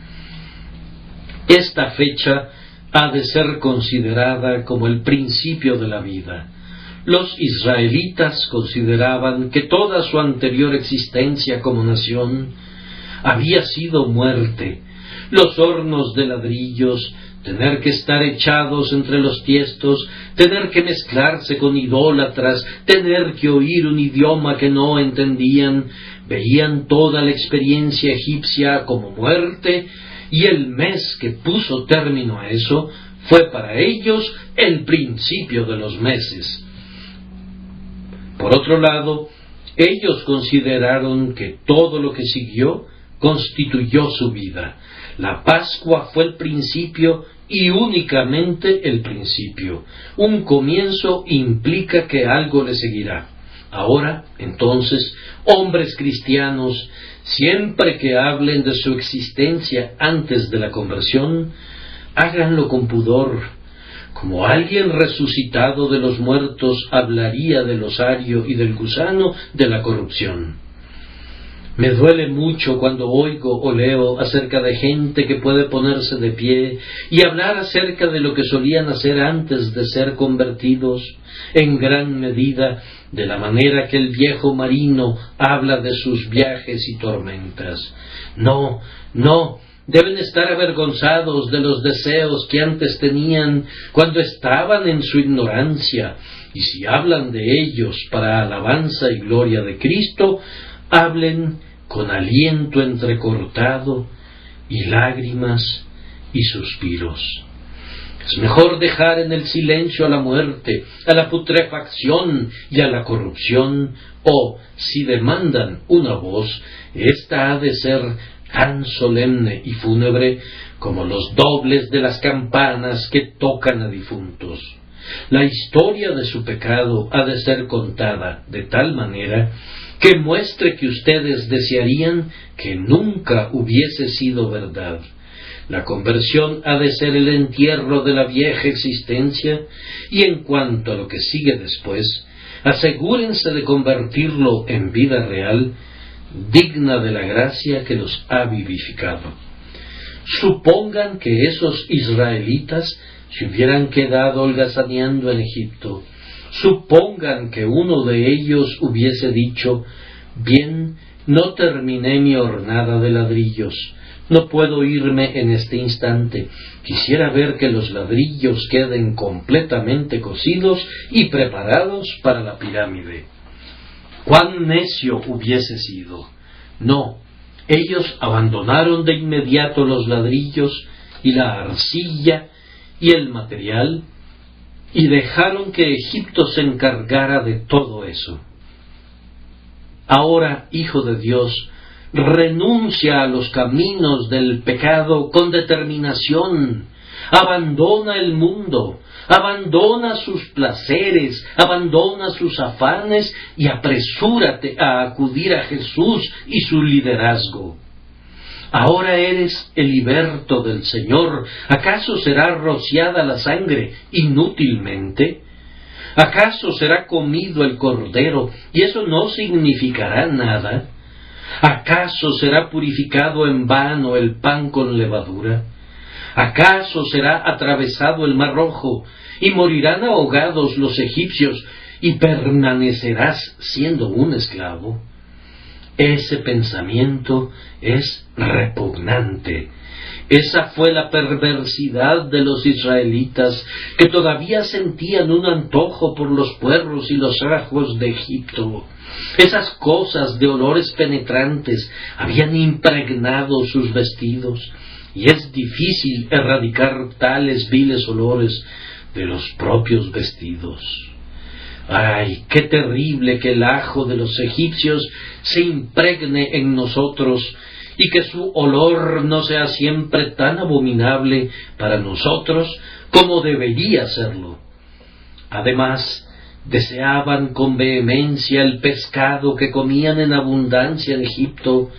Esta fecha ha de ser considerada como el principio de la vida. Los israelitas consideraban que toda su anterior existencia como nación había sido muerte. Los hornos de ladrillos, tener que estar echados entre los tiestos, tener que mezclarse con idólatras, tener que oír un idioma que no entendían, veían toda la experiencia egipcia como muerte, y el mes que puso término a eso fue para ellos el principio de los meses. Por otro lado, ellos consideraron que todo lo que siguió constituyó su vida. La Pascua fue el principio y únicamente el principio. Un comienzo implica que algo le seguirá. Ahora, entonces, hombres cristianos, siempre que hablen de su existencia antes de la conversión, háganlo con pudor, como alguien resucitado de los muertos hablaría del osario y del gusano de la corrupción. Me duele mucho cuando oigo o leo acerca de gente que puede ponerse de pie y hablar acerca de lo que solían hacer antes de ser convertidos, en gran medida de la manera que el viejo marino habla de sus viajes y tormentas. No, no, deben estar avergonzados de los deseos que antes tenían cuando estaban en su ignorancia, y si hablan de ellos para alabanza y gloria de Cristo, hablen con aliento entrecortado y lágrimas y suspiros. Es mejor dejar en el silencio a la muerte, a la putrefacción y a la corrupción, o, si demandan una voz, ésta ha de ser tan solemne y fúnebre como los dobles de las campanas que tocan a difuntos. La historia de su pecado ha de ser contada de tal manera que muestre que ustedes desearían que nunca hubiese sido verdad. La conversión ha de ser el entierro de la vieja existencia, y en cuanto a lo que sigue después, asegúrense de convertirlo en vida real, digna de la gracia que los ha vivificado. Supongan que esos israelitas se hubieran quedado holgazaneando en Egipto. Supongan que uno de ellos hubiese dicho: bien, no terminé mi hornada de ladrillos, no puedo irme en este instante, quisiera ver que los ladrillos queden completamente cocidos y preparados para la pirámide. ¡Cuán necio hubiese sido! No, ellos abandonaron de inmediato los ladrillos y la arcilla y el material, y dejaron que Egipto se encargara de todo eso. Ahora, Hijo de Dios, renuncia a los caminos del pecado con determinación, abandona el mundo, abandona sus placeres, abandona sus afanes y apresúrate a acudir a Jesús y su liderazgo. Ahora eres el liberto del Señor. ¿Acaso será rociada la sangre inútilmente? ¿Acaso será comido el cordero y eso no significará nada? ¿Acaso será purificado en vano el pan con levadura? ¿Acaso será atravesado el mar rojo y morirán ahogados los egipcios y permanecerás siendo un esclavo? Ese pensamiento es repugnante. Esa fue la perversidad de los israelitas, que todavía sentían un antojo por los puerros y los ajos de Egipto. Esas cosas de olores penetrantes habían impregnado sus vestidos, y es difícil erradicar tales viles olores de los propios vestidos. ¡Ay, qué terrible que el ajo de los egipcios se impregne en nosotros y que su olor no sea siempre tan abominable para nosotros como debería serlo! Además, deseaban con vehemencia el pescado que comían en abundancia en Egipto,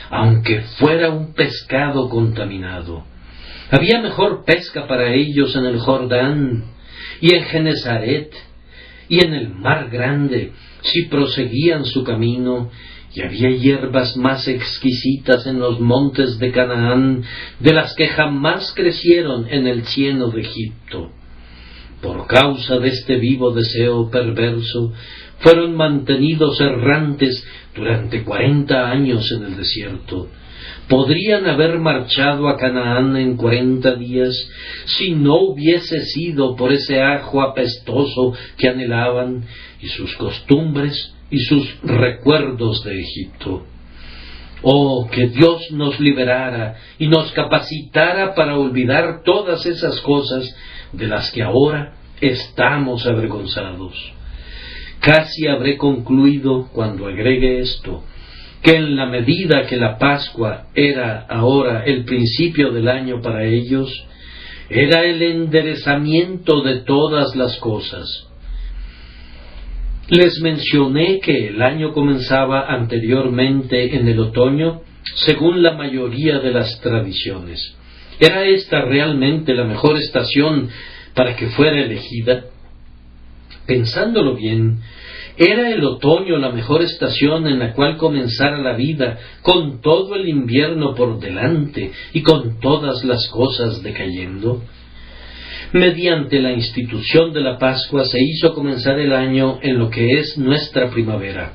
aunque fuera un pescado contaminado. Había mejor pesca para ellos en el Jordán y en Genesaret y en el Mar Grande, si proseguían su camino, y había hierbas más exquisitas en los montes de Canaán, de las que jamás crecieron en el cieno de Egipto. Por causa de este vivo deseo perverso, fueron mantenidos errantes durante 40 años en el desierto. Podrían haber marchado a Canaán en 40 días si no hubiese sido por ese ajo apestoso que anhelaban y sus costumbres y sus recuerdos de Egipto. Oh, que Dios nos liberara y nos capacitara para olvidar todas esas cosas de las que ahora estamos avergonzados. Casi habré concluido cuando agregue esto, que en la medida que la Pascua era ahora el principio del año para ellos, era el enderezamiento de todas las cosas. Les mencioné que el año comenzaba anteriormente en el otoño, según la mayoría de las tradiciones. ¿Era esta realmente la mejor estación para que fuera elegida? Pensándolo bien, ¿era el otoño la mejor estación en la cual comenzara la vida, con todo el invierno por delante y con todas las cosas decayendo? Mediante la institución de la Pascua se hizo comenzar el año en lo que es nuestra primavera.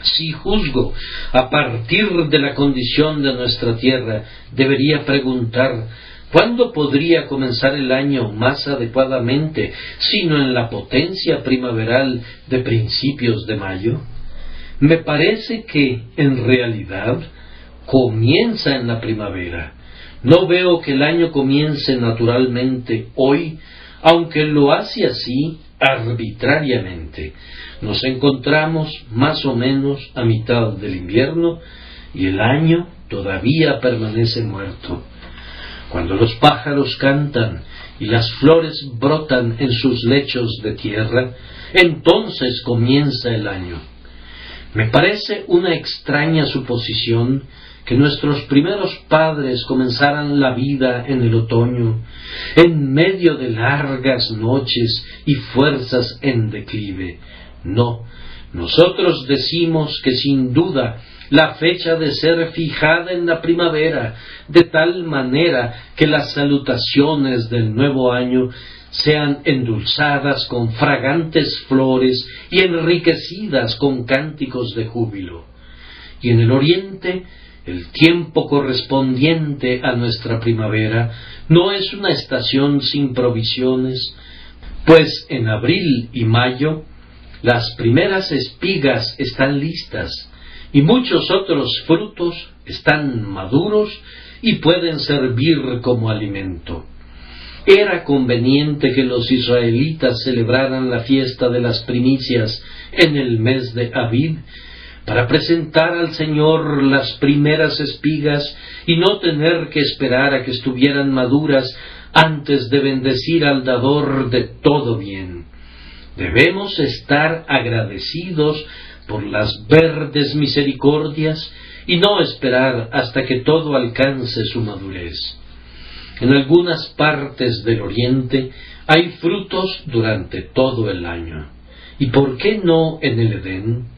Si juzgo a partir de la condición de nuestra tierra, debería preguntar: ¿cuándo podría comenzar el año más adecuadamente, sino en la potencia primaveral de principios de mayo? Me parece que, en realidad, comienza en la primavera. No veo que el año comience naturalmente hoy, aunque lo hace así arbitrariamente. Nos encontramos más o menos a mitad del invierno y el año todavía permanece muerto. Cuando los pájaros cantan y las flores brotan en sus lechos de tierra, entonces comienza el año. Me parece una extraña suposición que nuestros primeros padres comenzaran la vida en el otoño, en medio de largas noches y fuerzas en declive. No, nosotros decimos que sin duda la fecha de ser fijada en la primavera, de tal manera que las salutaciones del nuevo año sean endulzadas con fragantes flores y enriquecidas con cánticos de júbilo. Y en el oriente, el tiempo correspondiente a nuestra primavera no es una estación sin provisiones, pues en abril y mayo las primeras espigas están listas y muchos otros frutos están maduros y pueden servir como alimento. Era conveniente que los israelitas celebraran la fiesta de las primicias en el mes de Abib, para presentar al Señor las primeras espigas y no tener que esperar a que estuvieran maduras antes de bendecir al dador de todo bien. Debemos estar agradecidos por las verdes misericordias y no esperar hasta que todo alcance su madurez. En algunas partes del oriente hay frutos durante todo el año. ¿Y por qué no en el Edén?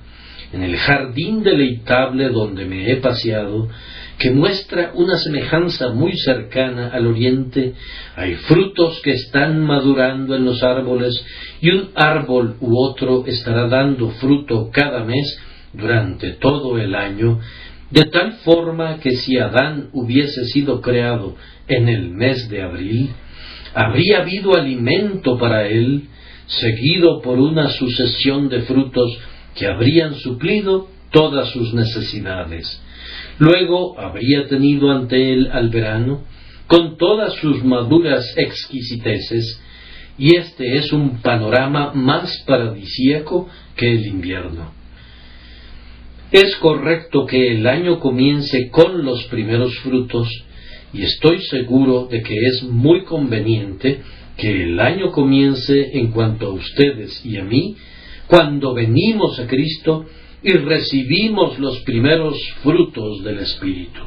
En el jardín deleitable donde me he paseado, que muestra una semejanza muy cercana al oriente, hay frutos que están madurando en los árboles, y un árbol u otro estará dando fruto cada mes durante todo el año, de tal forma que si Adán hubiese sido creado en el mes de abril, habría habido alimento para él, seguido por una sucesión de frutos que habrían suplido todas sus necesidades. Luego habría tenido ante él al verano, con todas sus maduras exquisiteces, y este es un panorama más paradisíaco que el invierno. Es correcto que el año comience con los primeros frutos, y estoy seguro de que es muy conveniente que el año comience en cuanto a ustedes y a mí, cuando venimos a Cristo y recibimos los primeros frutos del Espíritu.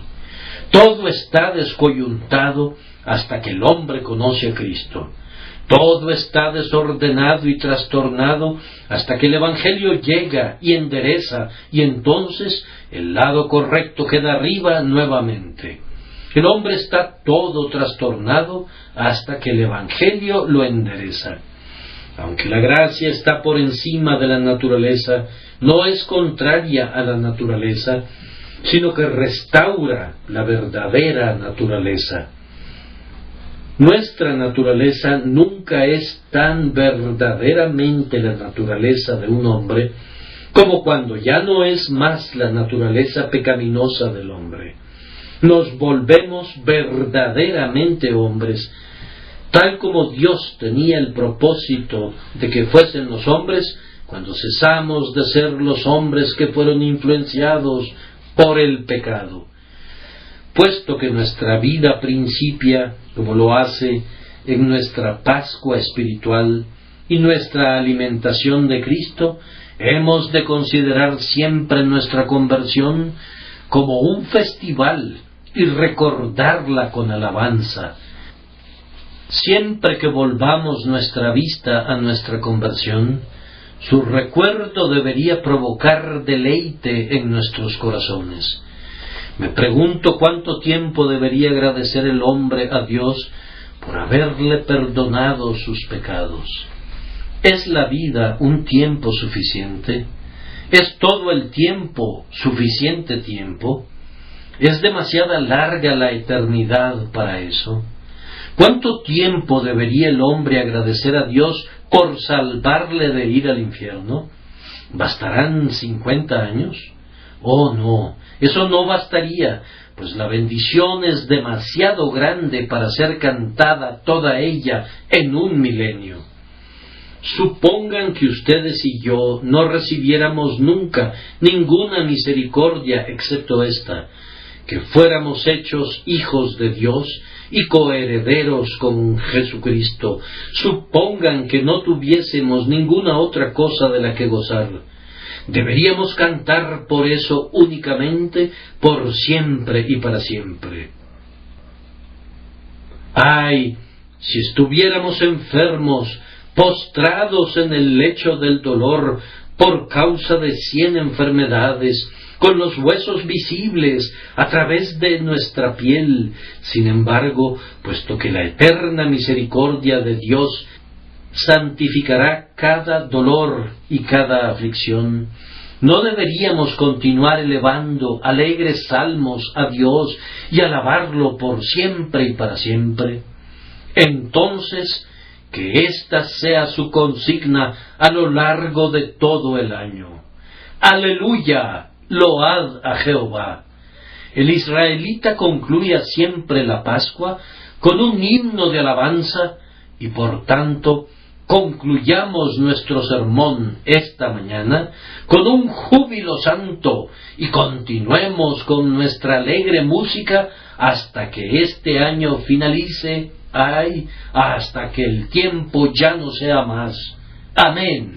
Todo está descoyuntado hasta que el hombre conoce a Cristo. Todo está desordenado y trastornado hasta que el Evangelio llega y endereza, y entonces el lado correcto queda arriba nuevamente. El hombre está todo trastornado hasta que el Evangelio lo endereza. Aunque la gracia está por encima de la naturaleza, no es contraria a la naturaleza, sino que restaura la verdadera naturaleza. Nuestra naturaleza nunca es tan verdaderamente la naturaleza de un hombre como cuando ya no es más la naturaleza pecaminosa del hombre. Nos volvemos verdaderamente hombres, tal como Dios tenía el propósito de que fuesen los hombres cuando cesamos de ser los hombres que fueron influenciados por el pecado. Puesto que nuestra vida principia, como lo hace en nuestra Pascua espiritual y nuestra alimentación de Cristo, hemos de considerar siempre nuestra conversión como un festival y recordarla con alabanza. Siempre que volvamos nuestra vista a nuestra conversión, su recuerdo debería provocar deleite en nuestros corazones. Me pregunto cuánto tiempo debería agradecer el hombre a Dios por haberle perdonado sus pecados. ¿Es la vida un tiempo suficiente? ¿Es todo el tiempo suficiente tiempo? ¿Es demasiada larga la eternidad para eso? ¿Cuánto tiempo debería el hombre agradecer a Dios por salvarle de ir al infierno? ¿Bastarán 50 años? Oh, no, eso no bastaría, pues la bendición es demasiado grande para ser cantada toda ella en un milenio. Supongan que ustedes y yo no recibiéramos nunca ninguna misericordia excepto esta, que fuéramos hechos hijos de Dios y coherederos con Jesucristo. Supongan que no tuviésemos ninguna otra cosa de la que gozar. Deberíamos cantar por eso únicamente, por siempre y para siempre. ¡Ay! Si estuviéramos enfermos, postrados en el lecho del dolor, por causa de 100 enfermedades, con los huesos visibles a través de nuestra piel. Sin embargo, puesto que la eterna misericordia de Dios santificará cada dolor y cada aflicción, ¿no deberíamos continuar elevando alegres salmos a Dios y alabarlo por siempre y para siempre? Entonces, que ésta sea su consigna a lo largo de todo el año. ¡Aleluya! ¡Load a Jehová! El israelita concluía siempre la Pascua con un himno de alabanza y por tanto concluyamos nuestro sermón esta mañana con un júbilo santo y continuemos con nuestra alegre música hasta que este año finalice, hasta que el tiempo ya no sea más. Amén.